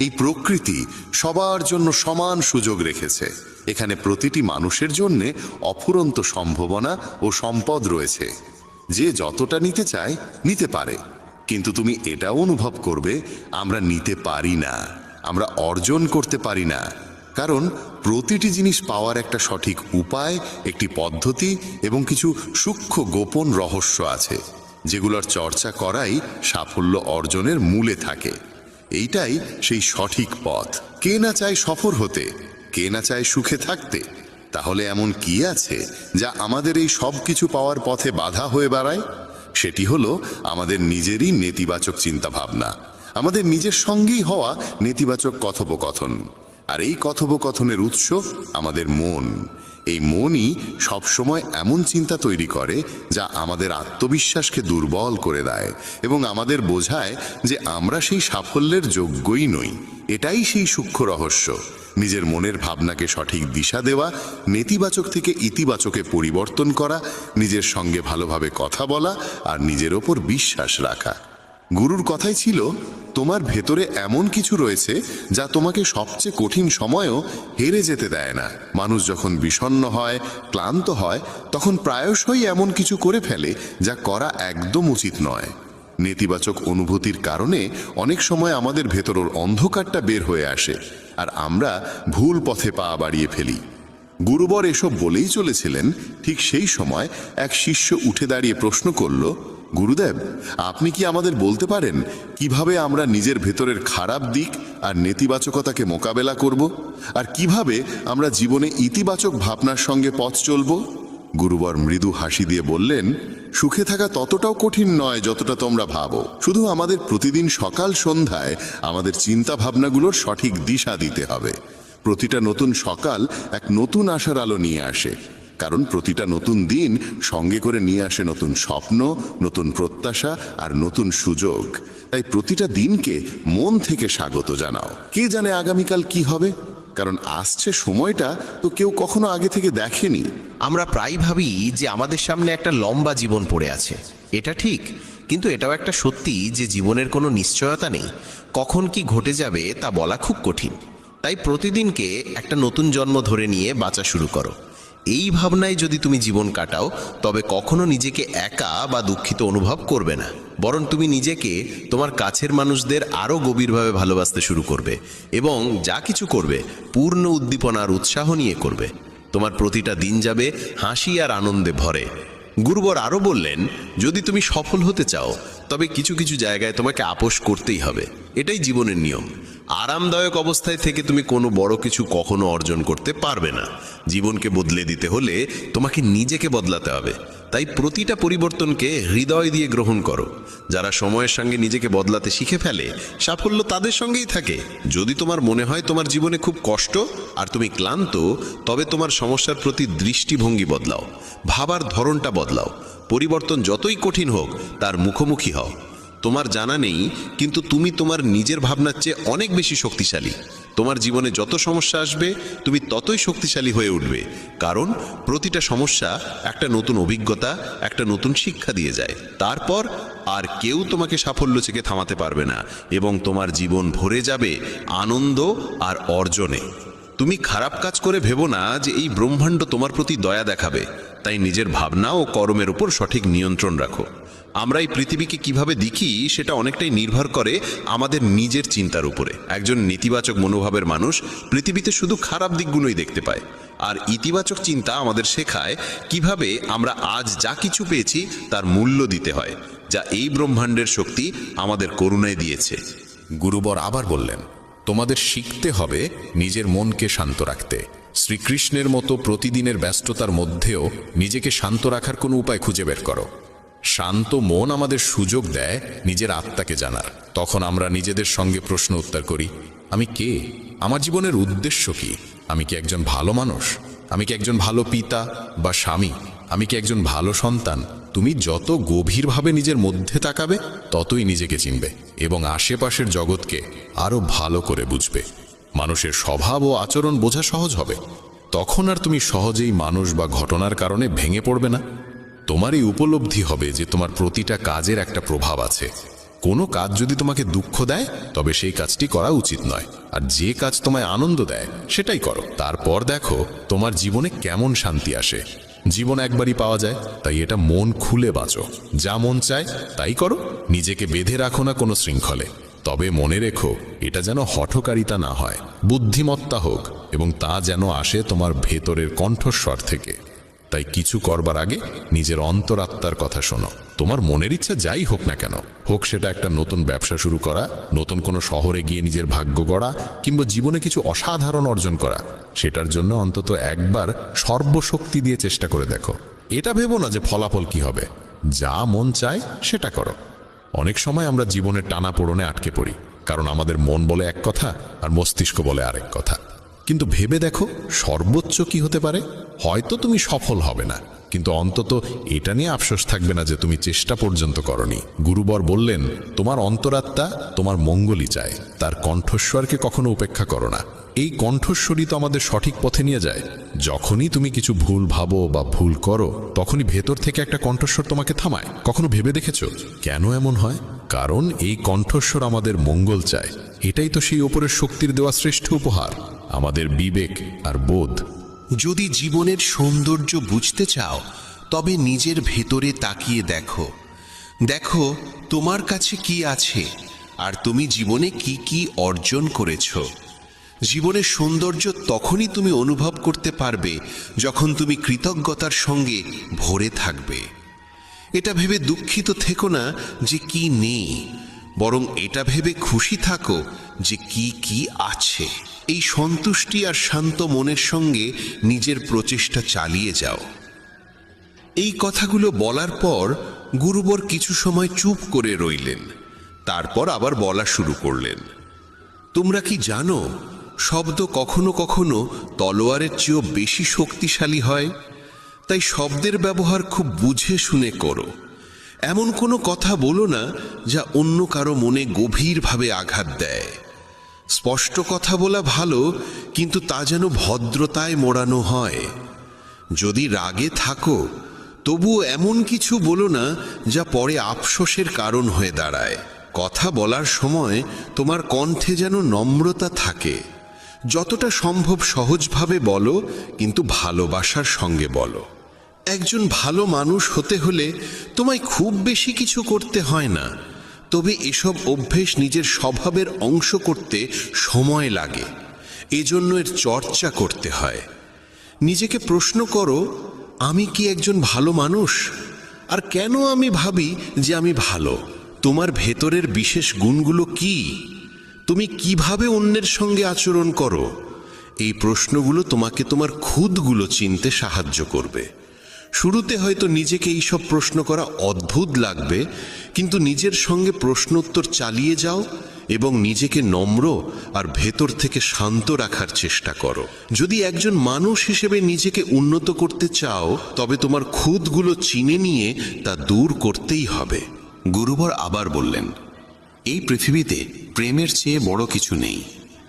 Speaker 1: এই প্রকৃতি সবার জন্য সমান সুযোগ রেখেছে। এখানে প্রতিটি মানুষের জন্যে অফুরন্ত সম্ভাবনা ও সম্পদ রয়েছে। যে যতটা নিতে চায় নিতে পারে, কিন্তু তুমি এটাও অনুভব করবে আমরা নিতে পারি না, আমরা অর্জন করতে পারি না। কারণ প্রতিটি জিনিস পাওয়ার একটা সঠিক উপায়, একটি পদ্ধতি এবং কিছু সূক্ষ্ম গোপন রহস্য আছে, যেগুলোর চর্চা করাই সাফল্য অর্জনের মূলে থাকে। এইটাই সেই সঠিক পথ। কে না চায় সফল হতে, কে না চায় সুখে থাকতে? তাহলে এমন কি আছে যা আমাদের এই সব কিছু পাওয়ার পথে বাধা হয়ে দাঁড়ায়? সেটি হলো আমাদের নিজেরই নেতিবাচক চিন্তাভাবনা, আমাদের নিজের সঙ্গেই হওয়া নেতিবাচক কথোপকথন। আর এই কথোপকথনের উৎস আমাদের মন। এই মনই সবসময় এমন চিন্তা তৈরি করে যা আমাদের আত্মবিশ্বাসকে দুর্বল করে দেয় এবং আমাদের বোঝায় যে আমরা সেই সাফল্যের যোগ্যই নই। এটাই সেই সূক্ষ্ম রহস্য, নিজের মনের ভাবনাকে সঠিক দিশা দেওয়া, নেতিবাচক থেকে ইতিবাচকে পরিবর্তন করা, নিজের সঙ্গে ভালোভাবে কথা বলা আর নিজের ওপর বিশ্বাস রাখা। গুরুর কথাই ছিল, তোমার ভেতরে এমন কিছু রয়েছে যা তোমাকে সবচেয়ে কঠিন সময়েও হেরে যেতে দেয় না। মানুষ যখন বিষণ্ণ হয়, ক্লান্ত হয়, তখন প্রায়শই এমন কিছু করে ফেলে যা করা একদম উচিত নয়। নেতিবাচক অনুভূতির কারণে অনেক সময় আমাদের ভেতরের অন্ধকারটা বের হয়ে আসে আর আমরা ভুল পথে পা বাড়িয়ে ফেলি। গুরুবর এসব বলেই চলেছিলেন, ঠিক সেই সময় এক শিষ্য উঠে দাঁড়িয়ে প্রশ্ন করল, গুরুদেব, আপনি কি আমাদের বলতে পারেন কিভাবে আমরা নিজের ভেতরের খারাপ দিক আর নেতিবাচকতাকে মোকাবেলা করব, আর কিভাবে আমরা জীবনে ইতিবাচক ভাবনার সঙ্গে পথ চলব? গুরুবর মৃদু হাসি দিয়ে বললেন, সুখে থাকা ততটাও কঠিন নয় যতটা তোমরা ভাবো। শুধু আমাদের প্রতিদিন সকাল সন্ধ্যায় আমাদের চিন্তা ভাবনাগুলোর সঠিক দিশা দিতে হবে। প্রতিটা নতুন সকাল এক নতুন আশার আলো নিয়ে আসে, কারণ প্রতিটা নতুন দিন সঙ্গে করে নিয়ে আসে নতুন স্বপ্ন, নতুন প্রত্যাশা আর নতুন সুযোগ। তাই প্রতিটা দিনকে মন থেকে স্বাগত জানাও। কে জানে আগামীকাল কি হবে?
Speaker 8: কারণ আসছে সময়টা তো কেউ কখনো আগে থেকে দেখেনি।
Speaker 7: আমরা প্রায় ভাবি যে আমাদের সামনে একটা লম্বা জীবন পড়ে আছে, এটা ঠিক, কিন্তু এটাও একটা সত্যি যে জীবনের কোনো নিশ্চয়তা নেই। কখন কি ঘটে যাবে তা বলা খুব কঠিন। তাই প্রতিদিনকে একটা নতুন জন্ম ধরে নিয়ে বাঁচা শুরু করো। এই ভাবনায় যদি তুমি জীবন কাটাও, তবে কখনো নিজেকে একা বা দুঃখিত অনুভব করবে না, বরং তুমি নিজেকে, তোমার কাছের মানুষদের আরও গভীরভাবে ভালোবাসতে শুরু করবে এবং যা কিছু করবে পূর্ণ উদ্দীপনা আর উৎসাহ নিয়ে করবে। তোমার প্রতিটা দিন যাবে হাসি আর আনন্দে ভরে। গুরুবর আরও বললেন, যদি তুমি সফল হতে চাও তবে কিছু কিছু জায়গায় তোমাকে আপোষ করতেই হবে। এটাই জীবনের নিয়ম। আরামদায়ক অবস্থায় থেকে তুমি কোনো বড় কিছু কখনো অর্জন করতে পারবে না। জীবনকে বদলে দিতে হলে তোমাকে নিজেকে বদলাতে হবে। তাই প্রতিটা পরিবর্তনকে হৃদয় দিয়ে গ্রহণ করো। যারা সময়ের সঙ্গে নিজেকে বদলাতে শিখে ফেলে, সাফল্য তাদের সঙ্গেই থাকে। যদি তোমার মনে হয় তোমার জীবনে খুব কষ্ট আর তুমি ক্লান্ত, তবে তোমার সমস্যার প্রতি দৃষ্টিভঙ্গি বদলাও, ভাবার ধরনটা বদলাও। পরিবর্তন যতই কঠিন হোক তার মুখোমুখি হও। তোমার জানা নেই, কিন্তু তুমি তোমার নিজের ভাবনার চেয়ে অনেক বেশি শক্তিশালী। তোমার জীবনে যত সমস্যা আসবে তুমি ততই শক্তিশালী হয়ে উঠবে, কারণ প্রতিটা সমস্যা একটা নতুন অভিজ্ঞতা, একটা নতুন শিক্ষা দিয়ে যায়। তারপর আর কেউ তোমাকে সাফল্য থেকে থামাতে পারবে না এবং তোমার জীবন ভরে যাবে আনন্দ আর অর্জনে। তুমি খারাপ কাজ করে ভেবো না যে এই ব্রহ্মাণ্ড তোমার প্রতি দয়া দেখাবে। তাই নিজের ভাবনা ও কর্মের উপর সঠিক নিয়ন্ত্রণ রাখো। আমরা এই পৃথিবীকে কিভাবে দেখি সেটা অনেকটাই নির্ভর করে আমাদের নিজের চিন্তার উপরে। একজন নেতিবাচক মনোভাবের মানুষ পৃথিবীতে শুধু খারাপ দিকগুলোই দেখতে পায়, আর ইতিবাচক চিন্তা আমাদের শেখায় কিভাবে আমরা আজ যা কিছু পেয়েছি তার মূল্য দিতে হয়, যা এই ব্রহ্মাণ্ডের শক্তি আমাদের করুণায় দিয়েছে।
Speaker 1: গুরুবর আবার বললেন, তোমাদের শিখতে হবে নিজের মনকে শান্ত রাখতে। শ্রীকৃষ্ণের মতো প্রতিদিনের ব্যস্ততার মধ্যেও নিজেকে শান্ত রাখার কোনো উপায় খুঁজে বের করো। শান্ত মন আমাদের সুযোগ দেয় নিজের আত্মাকে জানার। তখন আমরা নিজেদের সঙ্গে প্রশ্ন উত্তর করি, আমি কে? আমার জীবনের উদ্দেশ্য কি? আমি কি একজন ভালো মানুষ? আমি কি একজন ভালো পিতা বা স্বামী? আমি কি একজন ভালো সন্তান? তুমি যত গভীরভাবে নিজের মধ্যে তাকাবে, ততই নিজেকে চিনবে এবং আশেপাশের জগৎকে আরো ভালো করে বুঝবে। মানুষের স্বভাব ও আচরণ বোঝা সহজ হবে। তখন আর তুমি সহজেই মানুষ বা ঘটনার কারণে ভেঙে পড়বে না। তোমার এই উপলব্ধি হবে যে তোমার প্রতিটা কাজের একটা প্রভাব আছে। কোনো কাজ যদি তোমাকে দুঃখ দেয়, তবে সেই কাজটি করা উচিত নয়, আর যে কাজ তোমায় আনন্দ দেয় সেটাই করো। তারপর দেখো তোমার জীবনে কেমন শান্তি আসে। জীবন একবারই পাওয়া যায়, তাই এটা মন খুলে বাঁচো। যা মন চায় তাই করো, নিজেকে বেঁধে রাখো না কোনো শৃঙ্খলে। তবে মনে রেখো, এটা যেন হঠকারিতা না হয়, বুদ্ধিমত্তা হোক, এবং তা যেন আসে তোমার ভেতরের কণ্ঠস্বর থেকে। তাই কিছু করবার আগে নিজের অন্তরাত্মার কথা শোনো। তোমার মনের ইচ্ছা যাই হোক না কেন, হোক সেটা একটা নতুন ব্যবসা শুরু করা, নতুন কোনো শহরে গিয়ে নিজের ভাগ্য গড়া, কিংবা জীবনে কিছু অসাধারণ অর্জন করা, সেটার জন্য অন্তত একবার সর্বশক্তি দিয়ে চেষ্টা করে দেখো। এটা ভেবো না যে ফলাফল কি হবে। যা মন চায় সেটা করো। অনেক সময় আমরা জীবনের টানাপোড়েনে আটকে পড়ি, কারণ আমাদের মন বলে এক কথা আর মস্তিষ্ক বলে আরেক কথা। কিন্তু ভেবে দেখো সর্বোচ্চ কি হতে পারে। হয়তো তুমি সফল হবে না, কিন্তু অন্তত এটা নিয়ে আফসোস থাকবে না যে তুমি চেষ্টা পর্যন্ত করনি। গুরুবর বললেন, তোমার অন্তরাত্মা তোমার মঙ্গলই চায়, তার কণ্ঠস্বরকে কখনো উপেক্ষা করো না। এই কণ্ঠস্বরই তো আমাদের সঠিক পথে নিয়ে যায়। যখনই তুমি কিছু ভুল ভাবো বা ভুল করো, তখনই ভেতর থেকে একটা কণ্ঠস্বর তোমাকে থামায়। কখনো ভেবে দেখেছো কেন এমন হয়? কারণ এই কণ্ঠস্বর আমাদের মঙ্গল চায়। এটাই তো সেই ওপরের শক্তির দেওয়া শ্রেষ্ঠ উপহার, আমাদের বিবেক আর বোধ।
Speaker 9: যদি জীবনের সৌন্দর্য বুঝতে চাও, তবে নিজের ভেতরে তাকিয়ে দেখো। দেখো তোমার কাছে কি আছে আর তুমি জীবনে কি কি অর্জন করেছো। জীবনের সৌন্দর্য তখনই তুমি অনুভব করতে পারবে যখন তুমি কৃতজ্ঞতার সঙ্গে ভরে থাকবে। এটা ভেবে দুঃখিত থেকো না যে কি নেই, বরং এটা ভেবে খুশি থাকো যে কি কি আছে। এই সন্তুষ্টি আর শান্ত মনের সঙ্গে নিজের প্রচেষ্টা চালিয়ে যাও। এই কথাগুলো বলার পর গুরুবর কিছু সময় চুপ করে রইলেন। তারপর আবার বলা শুরু করলেন, তোমরা কি জানো, শব্দ কখনো কখনো তলোয়ারের চেয়েও বেশি শক্তিশালী হয়। তাই শব্দের ব্যবহার খুব বুঝে শুনে করো। এমন কোনো কথা বলো না যা অন্য কারো মনে গভীরভাবে আঘাত দেয়। স্পষ্ট কথা বলা ভালো, কিন্তু তা যেন ভদ্রতায় মোড়ানো হয়। যদি রাগে থাকো, তবু এমন কিছু বলো না যা পরে আফসোসের কারণ হয়ে দাঁড়ায়। কথা বলার সময় তোমার কণ্ঠে যেন নম্রতা থাকে। যতটা সম্ভব সহজভাবে বলো, কিন্তু ভালোবাসার সঙ্গে বলো। একজন ভালো মানুষ হতে হলে তোমায় খুব বেশি কিছু করতে হয় না, তবে এসব অভ্যেস নিজের স্বভাবের অংশ করতে সময় লাগে। এজন্য এর চর্চা করতে হয়। নিজেকে প্রশ্ন করো, আমি কি একজন ভালো মানুষ? আর কেন আমি ভাবি যে আমি ভালো? তোমার ভেতরের বিশেষ গুণগুলো কি? তুমি কিভাবে অন্যের সঙ্গে আচরণ করো? এই প্রশ্নগুলো তোমাকে তোমার খুদগুলো চিনতে সাহায্য করবে। শুরুতে হয়তো নিজেকে এইসব প্রশ্ন করা অদ্ভুত লাগবে, কিন্তু নিজের সঙ্গে প্রশ্নোত্তর চালিয়ে যাও এবং নিজেকে নম্র আর ভেতর থেকে শান্ত রাখার চেষ্টা করো। যদি একজন মানুষ হিসেবে নিজেকে উন্নত করতে চাও, তবে তোমার খুদগুলো চিনে নিয়ে তা দূর করতেই হবে।
Speaker 5: গুরুবর আবার বললেন, এই পৃথিবীতে প্রেমের চেয়ে বড় কিছু নেই।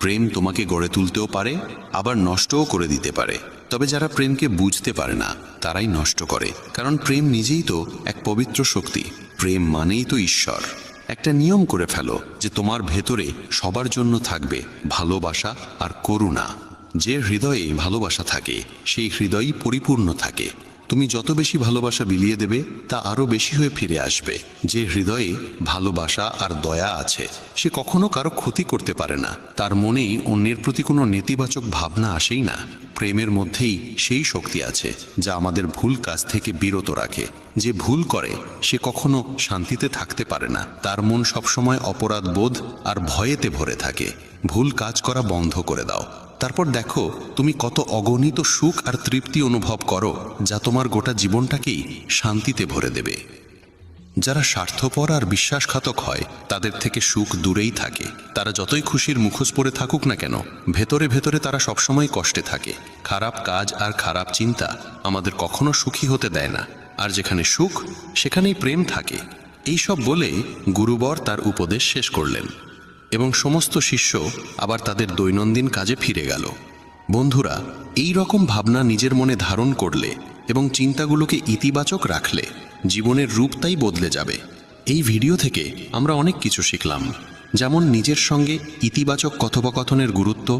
Speaker 5: প্রেম তোমাকে গড়ে তুলতেও পারে, আবার নষ্টও করে দিতে পারে। তবে যারা প্রেমকে বুঝতে পারে না, তারাই নষ্ট করে। কারণ প্রেম নিজেই তো এক পবিত্র শক্তি। প্রেম মানেই তো ঈশ্বর। একটা নিয়ম করে ফেলো যে তোমার ভেতরে সবার জন্য থাকবে ভালোবাসা আর করুণা। যে হৃদয়ে ভালোবাসা থাকে, সেই হৃদয়ই পরিপূর্ণ থাকে। তুমি যত বেশি ভালোবাসা বিলিয়ে দেবে, তা আরো বেশি হয়ে ফিরে আসবে। যে হৃদয়ে ভালোবাসা আর দয়া আছে, সে কখনো কারো ক্ষতি করতে পারে না। তার মনেই অন্যের প্রতি কোনো নেতিবাচক ভাবনা আসেই না। প্রেমের মধ্যেই সেই শক্তি আছে যা আমাদের ভুল কাজ থেকে বিরত রাখে। যে ভুল করে সে কখনো শান্তিতে থাকতে পারে না। তার মন সবসময় অপরাধ বোধ আর ভয়েতে ভরে থাকে। ভুল কাজ করা বন্ধ করে দাও, তারপর দেখো তুমি কত অগণিত সুখ আর তৃপ্তি অনুভব করো, যা তোমার গোটা জীবনটাকেই শান্তিতে ভরে দেবে। যারা স্বার্থপর আর বিশ্বাসঘাতক হয়, তাদের থেকে সুখ দূরেই থাকে। তারা যতই খুশির মুখোশ পরে থাকুক না কেন, ভেতরে ভেতরে তারা সবসময় কষ্টে থাকে। খারাপ কাজ আর খারাপ চিন্তা আমাদের কখনো সুখী হতে দেয় না। আর যেখানে সুখ, সেখানেই প্রেম থাকে। এইসব বলে গুরুবর তার উপদেশ শেষ করলেন এবং সমস্ত শিষ্য আবার তাদের দৈনন্দিন কাজে ফিরে গেল। বন্ধুরা, এই রকম ভাবনা নিজের মনে ধারণ করলে এবং চিন্তাগুলোকে ইতিবাচক রাখলে জীবনের রূপটাই বদলে যাবে। এই ভিডিও থেকে আমরা অনেক কিছু শিখলাম, যেমন নিজের সঙ্গে ইতিবাচক কথোপকথনের গুরুত্ব,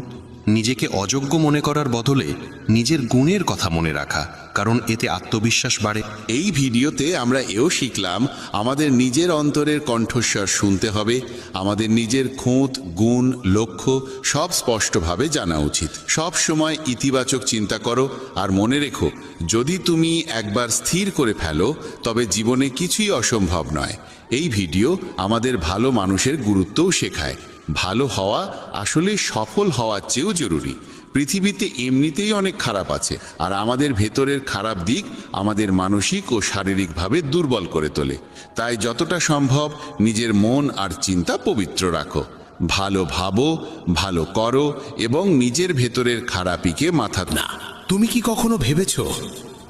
Speaker 5: নিজেকে অযোগ্য মনে করার বদলে নিজের গুণের কথা মনে রাখা, কারণ এতে আত্মবিশ্বাস বাড়ে।
Speaker 3: এই ভিডিওতে আমরা এও শিখলাম আমাদের নিজের অন্তরের কণ্ঠস্বর শুনতে হবে। আমাদের নিজের খুঁত, গুণ, লক্ষ্য সব স্পষ্টভাবে জানা উচিত। সব সময় ইতিবাচক চিন্তা করো আর মনে রেখো, যদি তুমি একবার স্থির করে ফেলো, তবে জীবনে কিছুই অসম্ভব নয়। এই ভিডিও আমাদের ভালো মানুষের গুরুত্বও শেখায়। ভালো হওয়া আসলে সফল হওয়ার চেয়েও জরুরি। পৃথিবীতে এমনিতেই অনেক খারাপ আছে, আর আমাদের ভেতরের খারাপ দিক আমাদের মানসিক ও শারীরিকভাবে দুর্বল করে তোলে। তাই যতটা সম্ভব নিজের মন আর চিন্তা পবিত্র রাখো। ভালো ভাবো, ভালো করো এবং নিজের ভেতরের খারাপিকে মাথা না।
Speaker 10: তুমি কি কখনো ভেবেছ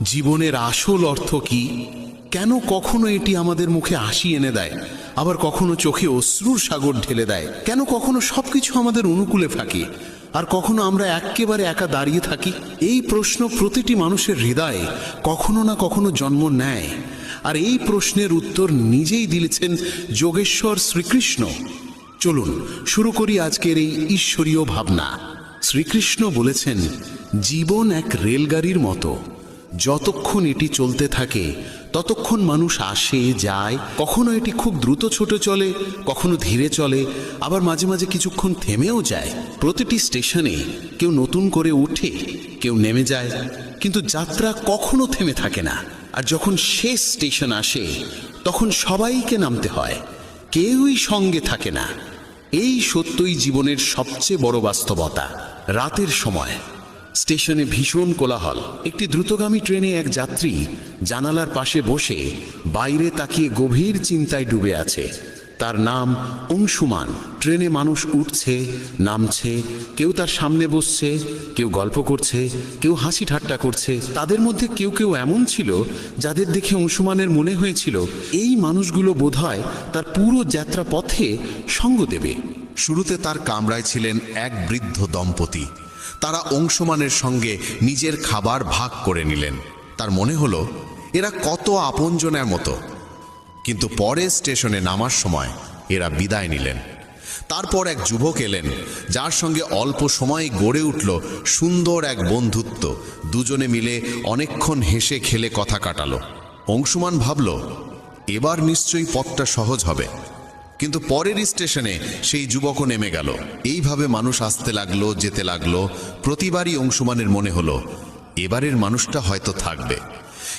Speaker 10: জীবনের আসল অর্থ কি? কেন কখনো এটি আমাদের মুখে হাসি এনে দেয়, আবার কখনো চোখে অশ্রুর সাগর ঢেলে দেয়? কেন কখনো সবকিছু আমাদের অনুকূলে থাকে আর কখনো আমরা একেবারে একা দাঁড়িয়ে থাকি? এই প্রশ্ন প্রতিটি মানুষের হৃদয়ে কখনো না কখনো জন্ম নেয়, আর এই প্রশ্নের উত্তর নিজেই দিয়েছেন যোগেশ্বর শ্রীকৃষ্ণ। চলুন শুরু করি আজকের এই ঈশ্বরীয় ভাবনা। শ্রীকৃষ্ণ বলেছেন, জীবন এক রেলগাড়ির মতো। যতক্ষণ এটি চলতে থাকে ততক্ষণ মানুষ আসে যায়। কখনো এটি খুব দ্রুত ছোটে চলে, কখনো ধীরে চলে, আবার মাঝে মাঝে কিছুক্ষণ থেমেও যায়। প্রতিটি স্টেশনে কেউ নতুন করে ওঠে, কেউ নেমে যায়, কিন্তু যাত্রা কখনো থেমে থাকে না। আর যখন শেষ স্টেশন আসে, তখন সবাইকে নামতে হয়, কেউই সঙ্গে থাকে না। এই সত্যই জীবনের সবচেয়ে বড় বাস্তবতা। রাতের সময় স্টেশনে ভীষণ কোলাহল। একটি দ্রুতগামী ট্রেনে এক যাত্রী জানালার পাশে বসে বাইরে তাকিয়ে গভীর চিন্তায় ডুবে আছে। তার নাম অংশুমান। ট্রেনে মানুষ উঠছে, নামছে, কেউ তার সামনে বসছে, কেউ গল্প করছে, কেউ হাসি ঠাট্টা করছে। তাদের মধ্যে কেউ কেউ এমন ছিল যাদের দেখে অংশুমানের মনে হয়েছিল এই মানুষগুলো বোধহয় তার পুরো যাত্রা পথে সঙ্গ দেবে।
Speaker 9: শুরুতে তার কামরায় ছিলেন এক বৃদ্ধ দম্পতি। তারা অংশমানের সঙ্গে নিজের খাবার ভাগ করে নিলেন। তার মনে হলো এরা কত আপনজনের মতো। কিন্তু পরে স্টেশনে নামার সময় এরা বিদায় নিলেন। তারপর এক যুবক এলেন, যার সঙ্গে অল্প সময় গড়ে উঠল সুন্দর এক বন্ধুত্ব। দুজনে মিলে অনেকক্ষণ হেসে খেলে কথা কাটালো। অংশুমান ভাবল এবার নিশ্চয়ই পথটা সহজ হবে। কিন্তু পরের স্টেশনে সেই যুবকও নেমে গেল। এইভাবে মানুষ আসতে লাগলো, যেতে লাগলো। প্রতিবারই অংশুমানের মনে হলো এবারের মানুষটা হয়তো থাকবে।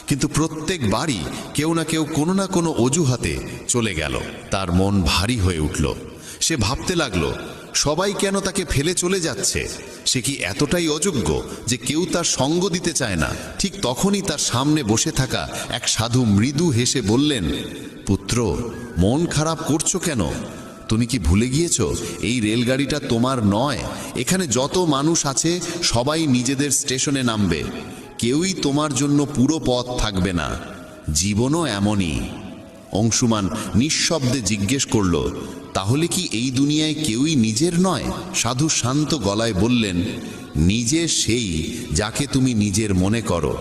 Speaker 9: কিন্তু প্রত্যেকবারই কেউ না কেউ কোনো না কোনো অজুহাতে চলে গেল। তার মন ভারী হয়ে উঠল। সে ভাবতে লাগলো সবাই কেন তাকে ফেলে চলে যাচ্ছে? সে কি এতটাই অযোগ্য যে কেউ তার সঙ্গ দিতে চায় না? ঠিক তখনই তার সামনে বসে থাকা এক সাধু মৃদু হেসে বললেন, পুত্র, মন খারাপ করছো কেন? তুমি কি ভুলে গিয়েছো এই রেলগাড়িটা তোমার নয়? এখানে যত মানুষ আছে সবাই নিজেদের স্টেশনে নামবে। কেউই তোমার জন্য পুরো পথ থাকবে না। জীবনও এমনই। অংশুমান নিঃশব্দে জিজ্ঞেস করল, তাহলে কি এই দুনিয়ায় কেউই নিজের নয়? সাধু শান্ত গলায় বললেন, নিজে সেই যাকে তুমি নিজের মনে করো।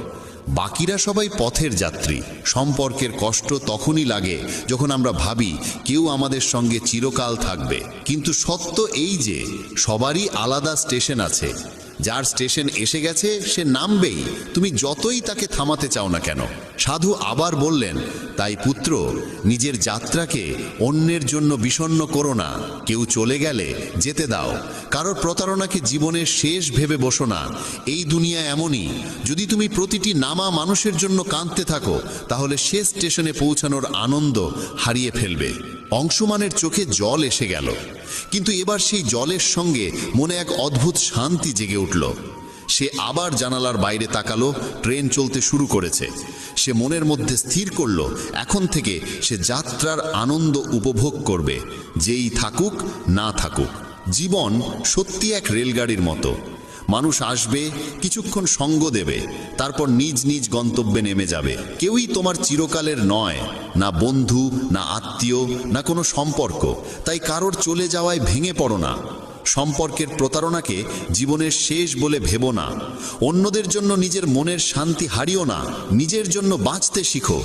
Speaker 9: বাকিরা সবাই পথের যাত্রী। সম্পর্কের কষ্ট তখনই লাগে যখন আমরা ভাবি কেউ আমাদের সঙ্গে চিরকাল থাকবে। কিন্তু সত্য এই যে সবারই আলাদা স্টেশন আছে। যার স্টেশন এসে গেছে সে নামবেই, তুমি যতই তাকে থামাতে চাও না কেন। সাধু আবার বললেন, তাই পুত্র, নিজের যাত্রাকে অন্যের জন্য বিষণ্ণ করো না। কেউ চলে গেলে যেতে দাও। কারোর প্রতারণাকে জীবনের শেষ ভেবে বসো না। এই দুনিয়া এমনই। যদি তুমি প্রতিটি নামা মানুষের জন্য কাঁদতে থাকো তাহলে শেষ স্টেশনে পৌঁছানোর আনন্দ হারিয়ে ফেলবে। অংশুমানের চোখে জল এসে গেল, কিন্তু এবার সেই জলের সঙ্গে মনে এক অদ্ভুত শান্তি জেগে উঠল। সে আবার জানালার বাইরে তাকালো। ট্রেন চলতে শুরু করেছে। সে মনের মধ্যে স্থির করল এখন থেকে সে যাত্রার আনন্দ উপভোগ করবে, যেই থাকুক না থাকুক। জীবন সত্যি এক রেলগাড়ির মতো। মানুষ আসবে, কিছুক্ষণ সঙ্গ দেবে, তারপর নিজ নিজ গন্তব্যে নেমে যাবে। কেউই তোমার চিরকালের নয়, না বন্ধু, না আত্মীয়, না কোনো সম্পর্ক। তাই কারোর চলে যাওয়ায় ভেঙে পড়ো না। সম্পর্কের প্রতারণাকে জীবনের শেষ বলে ভেবো না। অন্যদের জন্য নিজের মনের শান্তি হারিও না। নিজের জন্য বাঁচতে শিখো,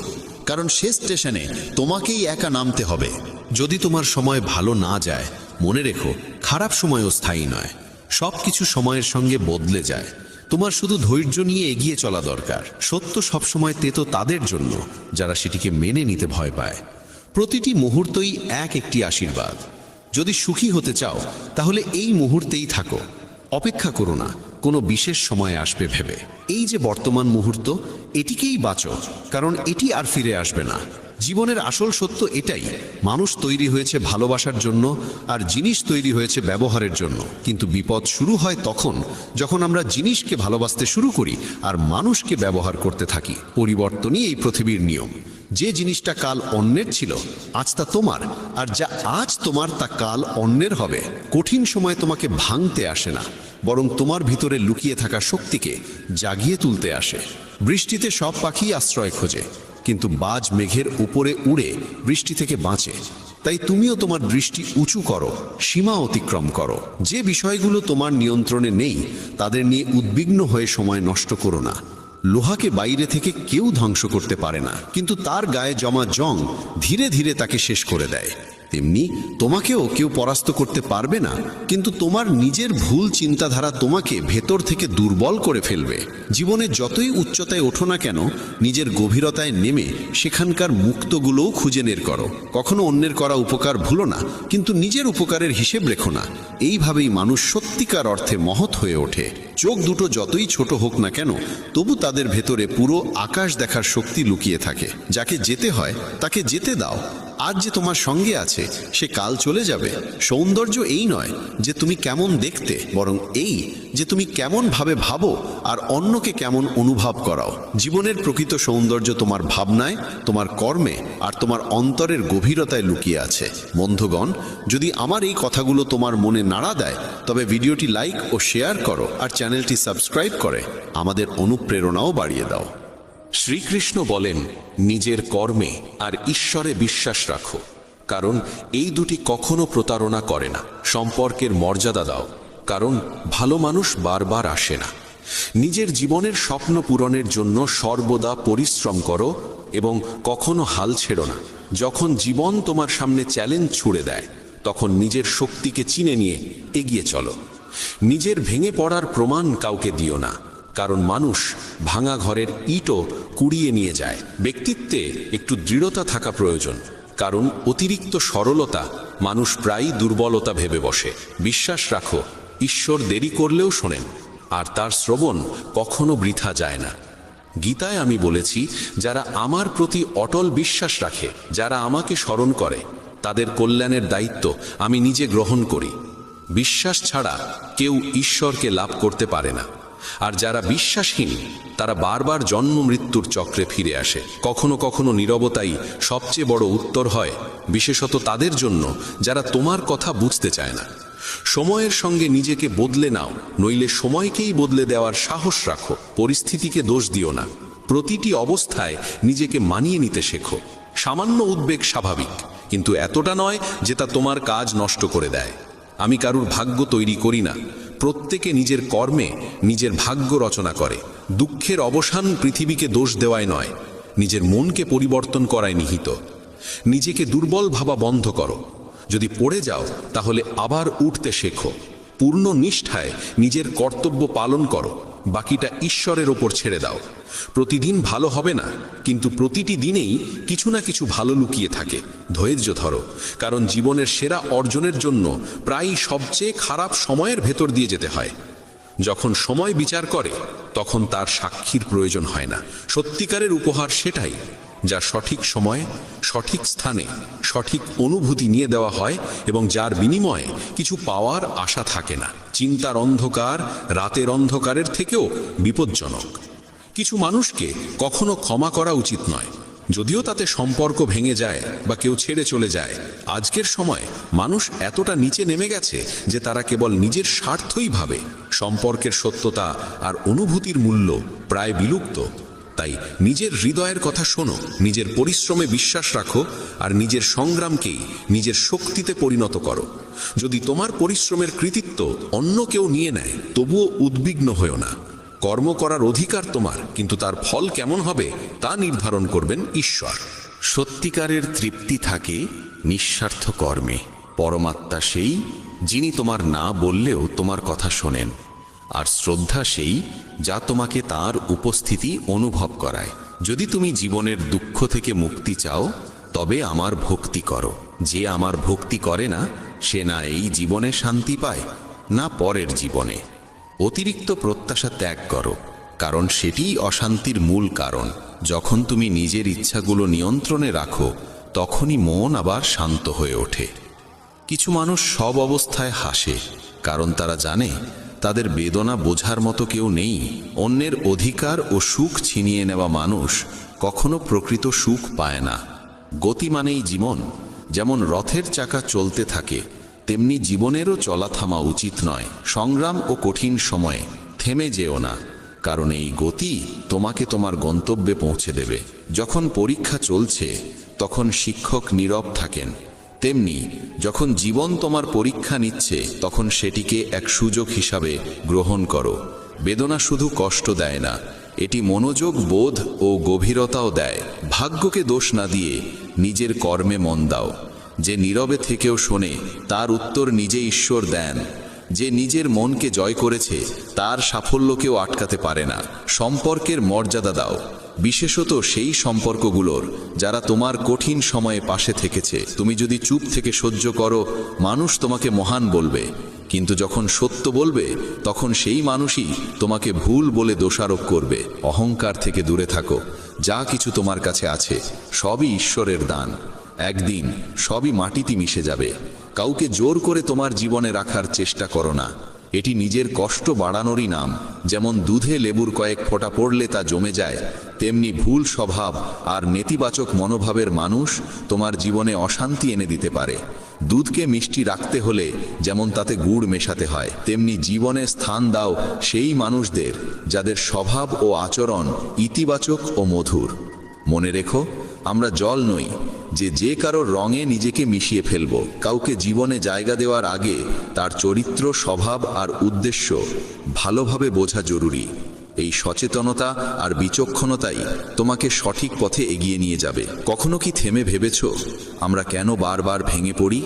Speaker 9: কারণ শেষ স্টেশনে তোমাকেই একা নামতে হবে।
Speaker 5: যদি তোমার সময় ভালো না যায়, মনে রেখো খারাপ সময়ও স্থায়ী নয়। সব কিছু সময়ের সঙ্গে বদলে যায়। তোমার শুধু ধৈর্য নিয়ে এগিয়ে চলা দরকার। সত্য সবসময় তেতো তাদের জন্য যারা সেটিকে মেনে নিতে ভয় পায়। প্রতিটি মুহূর্তই একটি আশীর্বাদ। যদি সুখী হতে চাও তাহলে এই মুহূর্তেই থাকো। অপেক্ষা করো না কোনো বিশেষ সময় আসবে ভেবে। এই যে বর্তমান মুহূর্ত, এটিকেই বাঁচো, কারণ এটি আর ফিরে আসবে না। জীবনের আসল সত্য এটাই, মানুষ তৈরি হয়েছে ভালোবাসার জন্য আর জিনিস তৈরি হয়েছে ব্যবহারের জন্য। কিন্তু বিপদ শুরু হয় তখন যখন আমরা জিনিসকে ভালোবাসতে শুরু করি আর মানুষকে ব্যবহার করতে থাকি। পরিবর্তনই এই পৃথিবীর নিয়ম। যে জিনিসটা কাল অন্যের ছিল আজ তা তোমার, আর যা আজ তোমার তা কাল অন্যের হবে। কঠিন সময় তোমাকে ভাঙতে আসে না, বরং তোমার ভিতরে লুকিয়ে থাকা শক্তিকে জাগিয়ে তুলতে আসে। বৃষ্টিতে সব পাখি আশ্রয় খোঁজে, কিন্তু বাজ মেঘের উপরে উড়ে বৃষ্টি থেকে বাঁচে। তাই তুমিও তোমার দৃষ্টি উঁচু করো, সীমা অতিক্রম করো। যে বিষয়গুলো তোমার নিয়ন্ত্রণে নেই তাদের নিয়ে উদ্বিগ্ন হয়ে সময় নষ্ট করো না। লোহাকে বাইরে থেকে কেউ ধ্বংস করতে পারে না, কিন্তু তার গায়ে জমা জং ধীরে ধীরে তাকে শেষ করে দেয়। তেমনি তোমাকেও কেউ পরাস্ত করতে পারবে না, কিন্তু তোমার নিজের ভুল চিন্তাধারা তোমাকে ভেতর থেকে দুর্বল করে ফেলবে। জীবনে যতই উচ্চতায় ওঠো না কেন, নিজের গভীরতায় নেমে সেখানকার মুক্তগুলোও খুঁজে বের করো। কখনো অন্যের করা উপকার ভুলো না, কিন্তু নিজের উপকারের হিসেব রেখো না। এইভাবেই মানুষ সত্যিকার অর্থে মহৎ হয়ে ওঠে। চোখ দুটো যতই ছোট হোক না কেন, তবু তাদের ভেতরে পুরো আকাশ দেখার শক্তি লুকিয়ে থাকে। যাকে যেতে হয় তাকে যেতে দাও। আজ যে তোমার সঙ্গে আছে সে কাল চলে যাবে। সৌন্দর্য এই নয় যে তুমি কেমন দেখতে, বরং এই যে তুমি কেমন ভাবে ভাবো আর অন্যকে কেমন অনুভব করাও। জীবনের প্রকৃত সৌন্দর্য তোমার ভাবনায়, তোমার কর্মে আর তোমার অন্তরের গভীরতায় লুকিয়ে আছে। বন্ধুগণ, যদি আমার এই কথাগুলো তোমার মনে নাড়া দেয় তবে ভিডিওটি লাইক ও শেয়ার করো আর চ্যানেলটি সাবস্ক্রাইব করে আমাদের অনুপ্রেরণাও বাড়িয়ে দাও।
Speaker 6: শ্রীকৃষ্ণ বলেন, নিজের কর্মে আর ঈশ্বরে বিশ্বাস রাখো। কারণ এই দুটি কখনো প্রতারণা করে না। সম্পর্কের মর্যাদা দাও, কারণ ভালো মানুষ বারবার আসে না। নিজের জীবনের স্বপ্ন পূরণের জন্য সর্বদা পরিশ্রম করো এবং কখনো হাল ছেড়ো না। যখন জীবন তোমার সামনে চ্যালেঞ্জ ছুড়ে দেয়, তখন নিজের শক্তিকে চিনে নিয়ে এগিয়ে চলো। নিজের ভেঙে পড়ার প্রমাণ কাউকে দিও না, কারণ মানুষ ভাঙা ঘরের ইটও কুড়িয়ে নিয়ে যায়। ব্যক্তিত্বে একটু দৃঢ়তা থাকা প্রয়োজন, কারণ অতিরিক্ত সরলতা মানুষ প্রায়ই দুর্বলতা ভেবে বসে। বিশ্বাস রাখো, ঈশ্বর দেরি করলেও শোনেন, আর তার শ্রবণ কখনো বৃথা যায় না। গীতায় আমি বলেছি, যারা আমার প্রতি অটল বিশ্বাস রাখে, যারা আমাকে স্মরণ করে, তাদের কল্যাণের দায়িত্ব আমি নিজে গ্রহণ করি। বিশ্বাস ছাড়া কেউ ঈশ্বরকে লাভ করতে পারে না, আর যারা বিশ্বাসহীন তারা বারবার জন্ম মৃত্যুর চক্রে ফিরে আসে। কখনো কখনো নীরবতাই সবচেয়ে বড় উত্তর হয়, বিশেষত তাদের জন্য যারা তোমার কথা বুঝতে চায় না। সময়ের সঙ্গে নিজেকে বদলে নাও, নইলে সময়কেই বদলে দেওয়ার সাহস রাখো। পরিস্থিতিকে দোষ দিও না, প্রতিটি অবস্থায় নিজেকে মানিয়ে নিতে শেখো। সামান্য উদ্বেগ স্বাভাবিক, কিন্তু এতটা নয় যে তা তোমার কাজ নষ্ট করে দেয়। আমি কারুর ভাগ্য তৈরি করি না, প্রত্যেকে নিজের কর্মে নিজের ভাগ্য রচনা করে। দুঃখের অবসান পৃথিবীকে দোষ দেওয়ায় নয়, নিজের মনকে পরিবর্তন করায় নিহিত। নিজেকে দুর্বল ভাবা বন্ধ করো। যদি পড়ে যাও তাহলে আবার উঠতে শেখো। পূর্ণ নিষ্ঠায় নিজের কর্তব্য পালন করো, বাকিটা ঈশ্বরের ওপর ছেড়ে দাও। প্রতিদিন ভালো হবে না, কিন্তু প্রতিটি দিনেই কিছু না কিছু ভালো লুকিয়ে থাকে। ধৈর্য ধরো, কারণ জীবনের সেরা অর্জনের জন্য প্রায়ই সবচেয়ে খারাপ সময়ের ভেতর দিয়ে যেতে হয়। যখন সময় বিচার করে, তখন তার সাক্ষীর প্রয়োজন হয় না। সত্যিকারের উপহার সেটাই যা সঠিক সময়ে সঠিক স্থানে সঠিক অনুভূতি নিয়ে দেওয়া হয় এবং যার বিনিময়ে কিছু পাওয়ার আশা থাকে না। চিন্তার অন্ধকার রাতের অন্ধকারের থেকেও বিপজ্জনক। কিছু মানুষকে কখনো ক্ষমা করা উচিত নয়, যদিও তাতে সম্পর্ক ভেঙে যায় বা কেউ ছেড়ে চলে যায়। আজকের সময় মানুষ এতটা নিচে নেমে গেছে যে তারা কেবল নিজের স্বার্থই ভাবে। সম্পর্কের সত্যতা আর অনুভূতির মূল্য প্রায় বিলুপ্ত। তাই নিজের হৃদয়ের কথা শোনো, নিজের পরিশ্রমে বিশ্বাস রাখো, আর নিজের সংগ্রামকেই নিজের শক্তিতে পরিণত করো। যদি তোমার পরিশ্রমের কৃতিত্ব অন্য কেউ নিয়ে নেয়, তবুও উদ্বিগ্ন হয়ো না। কর্ম করার অধিকার তোমার, কিন্তু তার ফল কেমন হবে তা নির্ধারণ করবেন ঈশ্বর।
Speaker 9: সত্যিকারের তৃপ্তি থাকে নিঃস্বার্থ কর্মে। পরমাত্মা সেই যিনি তোমার না বললেও তোমার কথা শোনেন, আর শ্রদ্ধা সেই যা তোমাকে তার উপস্থিতি অনুভব করায়। যদি তুমি জীবনের দুঃখ থেকে মুক্তি চাও, তবে আমার ভক্তি করো। যে আমার ভক্তি করে না, সে না এই জীবনে শান্তি পায়, না পরের জীবনে। অতিরিক্ত প্রত্যাশা ত্যাগ করো, কারণ সেটিই অশান্তির মূল কারণ। যখন তুমি নিজের ইচ্ছাগুলো নিয়ন্ত্রণে রাখো, তখনই মন আবার শান্ত হয়ে ওঠে। কিছু মানুষ সব অবস্থায় হাসে, কারণ তারা জানে তাদের বেদনা বোঝার মতো কেউ নেই। অন্যের অধিকার ও সুখ ছিনিয়ে নেওয়া মানুষ কখনো প্রকৃত সুখ পায় না। গতি মানেই জীবন। যেমন রথের চাকা চলতে থাকে, তেমনি জীবনেরও চলা থামা উচিত নয়। সংগ্রাম ও কঠিন সময়ে থেমে যেও না, কারণ এই গতি তোমাকে তোমার গন্তব্যে পৌঁছে দেবে। যখন পরীক্ষা চলছে, তখন শিক্ষক নীরব থাকেন, তেমনি যখন জীবন তোমার পরীক্ষা নিচ্ছে, তখন সেটিকে এক সুযোগ হিসাবে গ্রহণ করো। বেদনা শুধু কষ্ট দেয় না, এটি মনোযোগ, বোধ ও গভীরতাও দেয়। ভাগ্যকে দোষ না দিয়ে নিজের কর্মে মন দাও। যে নীরবে থেকেও শোনে, তার উত্তর নিজে ঈশ্বর দেন। যে নিজের মনকে জয় করেছে, তার সাফল্যকেও আটকাতে পারে না। সম্পর্কের মর্যাদা দাও, বিশেষত সেই সম্পর্কগুলোর যারা তোমার কঠিন সময়ে পাশে থেকেছে। তুমি যদি চুপ থেকে সহ্য করো, মানুষ তোমাকে মহান বলবে, কিন্তু যখন সত্য বলবে, তখন সেই মানুষই তোমাকে ভুল বলে দোষারোপ করবে। অহংকার থেকে দূরে থাকো। যা কিছু তোমার কাছে আছে, সবই ঈশ্বরের দান। একদিন সবই মাটিতে মিশে যাবে। কাউকে জোর করে তোমার জীবনে রাখার চেষ্টা করো না, এটি নিজের কষ্ট বাড়ানোরই নাম। যেমন দুধে লেবুর কয়েক ফোঁটা পড়লে তা জমে যায়, তেমনি ভুল স্বভাব আর নেতিবাচক মনোভাবের মানুষ তোমার জীবনে অশান্তি এনে দিতে পারে। দুধকে মিষ্টি রাখতে হলে যেমন তাতে গুড় মেশাতে হয়, তেমনি জীবনে স্থান দাও সেই মানুষদের যাদের স্বভাব ও আচরণ ইতিবাচক ও মধুর। মনে রেখো,
Speaker 1: আমরা জল নই যে কারোর রঙে নিজেকে মিশিয়ে ফেলব। কাউকে জীবনে জায়গা দেওয়ার আগে তার চরিত্র, স্বভাব আর উদ্দেশ্য ভালোভাবে বোঝা জরুরি। এই সচেতনতা আর বিচক্ষণতাই তোমাকে সঠিক পথে এগিয়ে নিয়ে যাবে। কখনো কি থেমে ভেবেছ আমরা কেন বারবার ভেঙে পড়ি?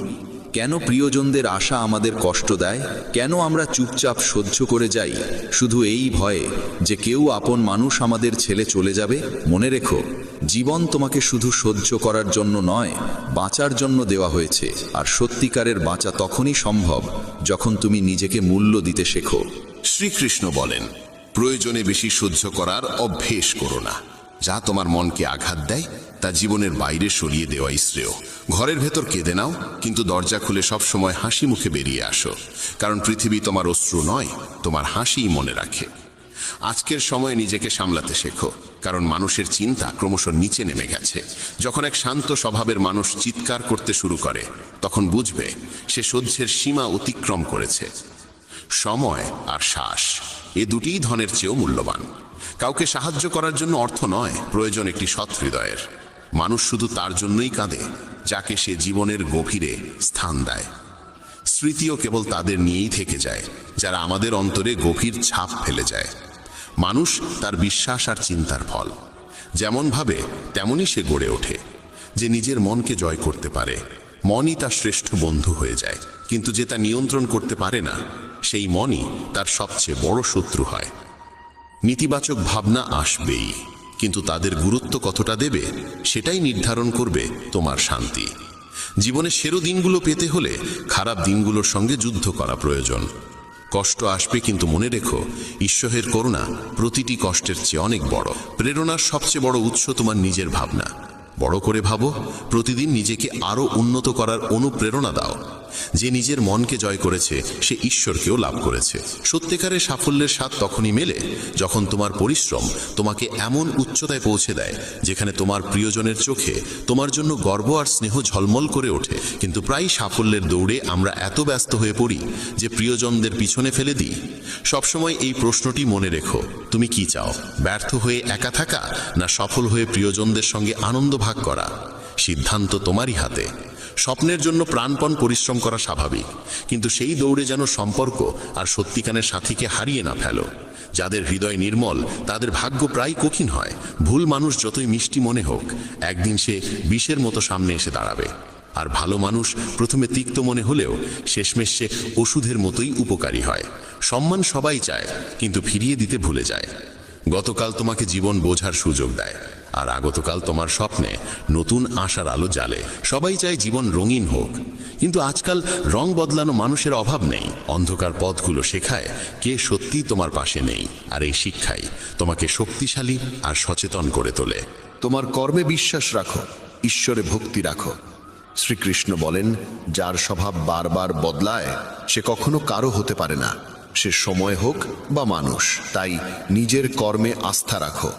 Speaker 1: কেন প্রিয়জনদের আশা আমাদের কষ্ট দেয়? কেন আমরা চুপচাপ সহ্য করে যাই শুধু এই ভয়ে যে কেউ আপন মানুষ আমাদের ছেড়ে চলে যাবে? মনে রেখো, জীবন তোমাকে শুধু সহ্য করার জন্য নয়, বাঁচার জন্য দেওয়া হয়েছে। আর সত্যিকারের বাঁচা তখনই সম্ভব যখন তুমি নিজেকে মূল্য দিতে শেখো।
Speaker 9: শ্রীকৃষ্ণ বলেন, প্রয়োজনে বেশি সহ্য করার অভ্যেস করো না। যা তোমার মনকে আঘাত দেয় তা জীবনের বাইরে সরিয়ে দেওয়াই শ্রেয়। ঘরের ভেতর কেঁদে নাও, কিন্তু দরজা খুলে সব সময় হাসি মুখে বেরিয়ে আসো, কারণ পৃথিবী তোমার অশ্রু নয়, তোমার হাসিই মনে রাখে। আজকের সময়ে নিজেকে সামলাতে শেখো, কারণ মানুষের চিন্তা ক্রমশ নিচে নেমে গেছে। যখন এক শান্ত স্বভাবের মানুষ চিৎকার করতে শুরু করে, তখন বুঝবে সে সহ্যের সীমা অতিক্রম করেছে। সময় আর শ্বাস, এ দুটিই ধনের চেয়েও মূল্যবান। কাউকে সাহায্য করার জন্য অর্থ নয়, প্রয়োজন একটি সৎ হৃদয়ের। মানুষ শুধু তার জন্যই কাঁদে যাকে সে জীবনের গভীরে স্থান দেয়। স্মৃতিও কেবল তাদের নিয়েই থেকে যায় যারা আমাদের অন্তরে গভীর ছাপ ফেলে যায়। মানুষ তার বিশ্বাস আর চিন্তার ফল। যেমন ভাবে তেমনই সে গড়ে ওঠে। যে নিজের মনকে জয় করতে পারে, মনই তার শ্রেষ্ঠ বন্ধু হয়ে যায়। কিন্তু যে তা নিয়ন্ত্রণ করতে পারে না, সেই মনই তার সবচেয়ে বড় শত্রু হয়। নেতিবাচক ভাবনা আসবেই, কিন্তু তাদের গুরুত্ব কতটা দেবে সেটাই নির্ধারণ করবে তোমার শান্তি। জীবনে সেরা দিনগুলো পেতে হলে খারাপ দিনগুলোর সঙ্গে যুদ্ধ করা প্রয়োজন। কষ্ট আসবে, কিন্তু মনে রেখো, ঈশ্বরের করুণা প্রতিটি কষ্টের চেয়ে অনেক বড়। প্রেরণার সবচেয়ে বড় উৎস তোমার নিজের ভাবনা। বড় করে ভাবো, প্রতিদিন নিজেকে আরো উন্নত করার অনুপ্রেরণা দাও। যে নিজের মনকে জয় করেছে সে ঈশ্বরকেও লাভ করেছে। সত্যিকারের সাফল্যের স্বাদ তখনই মেলে যখন তোমার পরিশ্রম তোমাকে এমন উচ্চতায় পৌঁছে দেয় যেখানে তোমার প্রিয়জনের চোখে তোমার জন্য গর্ব আর স্নেহ ঝলমল করে ওঠে। কিন্তু প্রায় সাফল্যের দৌড়ে আমরা এত ব্যস্ত হয়ে পড়ি যে প্রিয়জনদের পিছনে ফেলে দিই। সবসময় এই প্রশ্নটি মনে রেখো, তুমি কি চাও? ব্যর্থ হয়ে একা থাকা, না সফল হয়ে প্রিয়জনদের সঙ্গে আনন্দ ভাগ করা? সিদ্ধান্ত তোমারই হাতে। স্বপ্নের জন্য প্রাণপণ পরিশ্রম করা স্বাভাবিক, কিন্তু সেই দৌড়ে যেন সম্পর্ক আর সত্যিকারের সাথীকে হারিয়ে না ফেলো। যাদের হৃদয় নির্মল তাদের ভাগ্য প্রায় কঠিন হয়। ভুল মানুষ যতই মিষ্টি মনে হোক, একদিন সে বিষের মতো সামনে এসে দাঁড়াবে। আর ভালো মানুষ প্রথমে তিক্ত মনে হলেও শেষমেশ সে ওষুধের মতোই উপকারী হয়। সম্মান সবাই চায়, কিন্তু ফিরিয়ে দিতে ভুলে যায়। গতকাল তোমাকে জীবন বোঝার সুযোগ দেয়, আর আগতকাল তোমার স্বপ্নে নতুন আশার আলো জ্বালে। সবাই চায় জীবন রঙিন হোক, কিন্তু আজকাল রং বদলানো মানুষের অভাব নেই। অন্ধকার পথগুলো শেখায় কে সত্যি তোমার পাশে নেই, আর এই শিক্ষাই তোমাকে শক্তিশালী আর সচেতন করে তোলে।
Speaker 4: তোমার কর্মে বিশ্বাস রাখো, ঈশ্বরে ভক্তি রাখো। শ্রীকৃষ্ণ বলেন, যার স্বভাব বারবার বদলায় সে কখনো কারো হতে পারে না, সে সময় হোক বা মানুষ। তাই নিজের কর্মে আস্থা রাখো,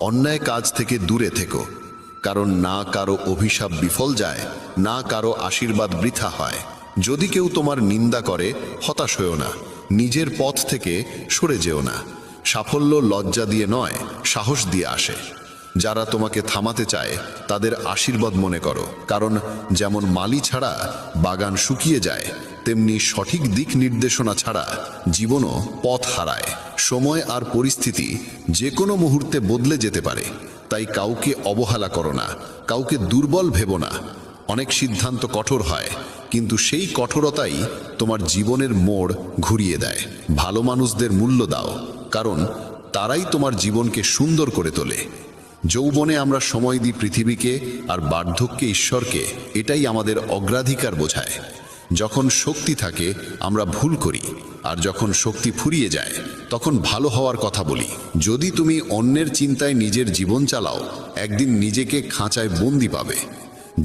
Speaker 4: অন্যায় কাজ থেকে দূরে থেকো, কারণ না কারো অভিশাপ বিফল যায়, না কারো আশীর্বাদ বৃথা হয়। যদি কেউ তোমার নিন্দা করে, হতাশ হয়েও না, নিজের পথ থেকে সরে যেও না। সাফল্য লজ্জা দিয়ে নয়, সাহস দিয়ে আসে। যারা তোমাকে থামাতে চায় তাদের আশীর্বাদ মনে করো, কারণ যেমন মালি ছাড়া বাগান শুকিয়ে যায়, তেমনি সঠিক দিক নির্দেশনা ছাড়া জীবনও পথ হারায়। সময় আর পরিস্থিতি যে কোনো মুহূর্তে বদলে যেতে পারে, তাই কাউকে অবহেলা করো না, কাউকে দুর্বল ভেবো না। অনেক সিদ্ধান্ত কঠোর হয়, কিন্তু সেই কঠোরতাই তোমার জীবনের মোড় ঘুরিয়ে দেয়। ভালো মানুষদের মূল্য দাও, কারণ তারাই তোমার জীবনকে সুন্দর করে তোলে। যৌবনে আমরা সময় দিই পৃথিবীকে, আর বার্ধক্যে ঈশ্বরকে। এটাই আমাদের অগ্রাধিকার বোঝায়। যখন শক্তি থাকে আমরা ভুল করি, আর যখন শক্তি ফুরিয়ে যায় তখন ভালো হওয়ার কথা বলি। যদি তুমি অন্যের চিন্তায় নিজের জীবন চালাও, একদিন নিজেকে খাঁচায় বন্দি পাবে।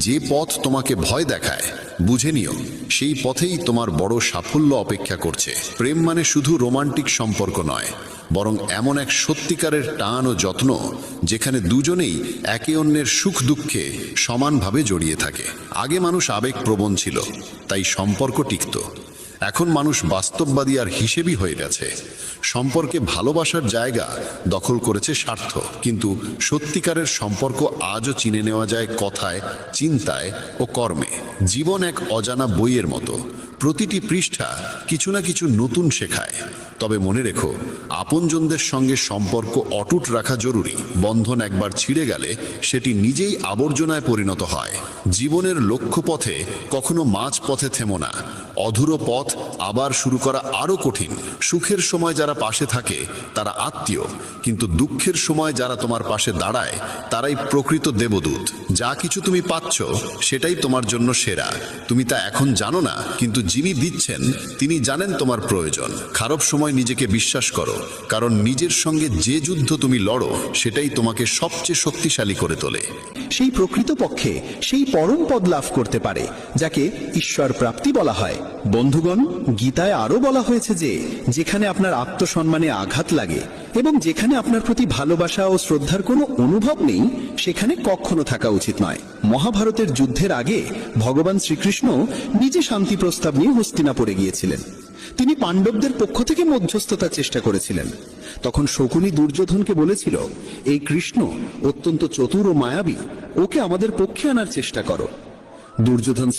Speaker 4: যে পথ তোমাকে ভয় দেখায়, বুঝে নিও সেই পথেই তোমার বড় সাফল্য অপেক্ষা করছে। প্রেম মানে শুধু রোমান্টিক সম্পর্ক নয়, বরং এমন এক সত্যিকারের টান ও যত্ন যেখানে দুজনেই একে অন্যের সুখ দুঃখে সমানভাবে জড়িয়ে থাকে। আগে মানুষ আবেগপ্রবণ ছিল, তাই সম্পর্ক টিকত।
Speaker 2: এখন মানুষ বাস্তববাদী আর হিসেবি হয়ে গেছে। সম্পর্কে ভালোবাসার জায়গা দখল করেছে স্বার্থ। কিন্তু সত্যিকারের সম্পর্ক আজও চিনে নেওয়া যায় কথায়, চিন্তায় ও কর্মে। জীবন এক অজানা বইয়ের মতো, প্রতিটি পৃষ্ঠা কিছু না কিছু নতুন শেখায়। তবে মনে রেখো, আপনজনদের সঙ্গে সম্পর্ক অটুট রাখা জরুরি। বন্ধন একবার ছিঁড়ে গেলে সেটি নিজেই আবর্জনায় পরিণত হয়। জীবনের লক্ষ্যপথে কখনো মাঝ পথে থেমো না। অধুরো পথ আবার শুরু করা আরো কঠিন। সুখের সময় যারা পাশে থাকে তারা আত্মীয়, কিন্তু দুঃখের সময় যারা তোমার পাশে দাঁড়ায় তারাই প্রকৃত দেবদূত। যা কিছু তুমি পাচ্ছ সেটাই তোমার জন্য সেরা। তুমি তা এখন জানো না, কিন্তু যিনি দিচ্ছেন তিনি জানেন তোমার প্রয়োজন। খারাপ সময় নিজেকে বিশ্বাস করো, কারণ নিজের সঙ্গে যে যুদ্ধ তুমি লড়ো সেটাই তোমাকে সবচেয়ে শক্তিশালী করে তোলে।
Speaker 11: সেই প্রকৃতপক্ষে সেই পরম পদ লাভ করতে পারে যাকে ঈশ্বর প্রাপ্তি বলা হয়। বন্ধুগণ, গীতায় আরো বলা হয়েছে যে যেখানে আপনার আত্মসম্মানে আঘাত লাগে এবং যেখানে আপনার প্রতি ভালোবাসা ও শ্রদ্ধার কোনো অনুভব নেই, সেখানে কখনো থাকা উচিত নয়। মহাভারতের যুদ্ধের আগে ভগবান শ্রীকৃষ্ণ নিজে শান্তি প্রস্তাব নিয়ে হস্তিনাপুরে গিয়েছিলেন। তিনি পাণ্ডবদের পক্ষ থেকে মধ্যস্থতার চেষ্টা করেছিলেন। তখন শকুনি দুর্যোধনকে বলেছিল, এই কৃষ্ণ অত্যন্ত চতুর ও মায়াবী, ওকে আমাদের পক্ষে আনার চেষ্টা করো। দুর্যোধন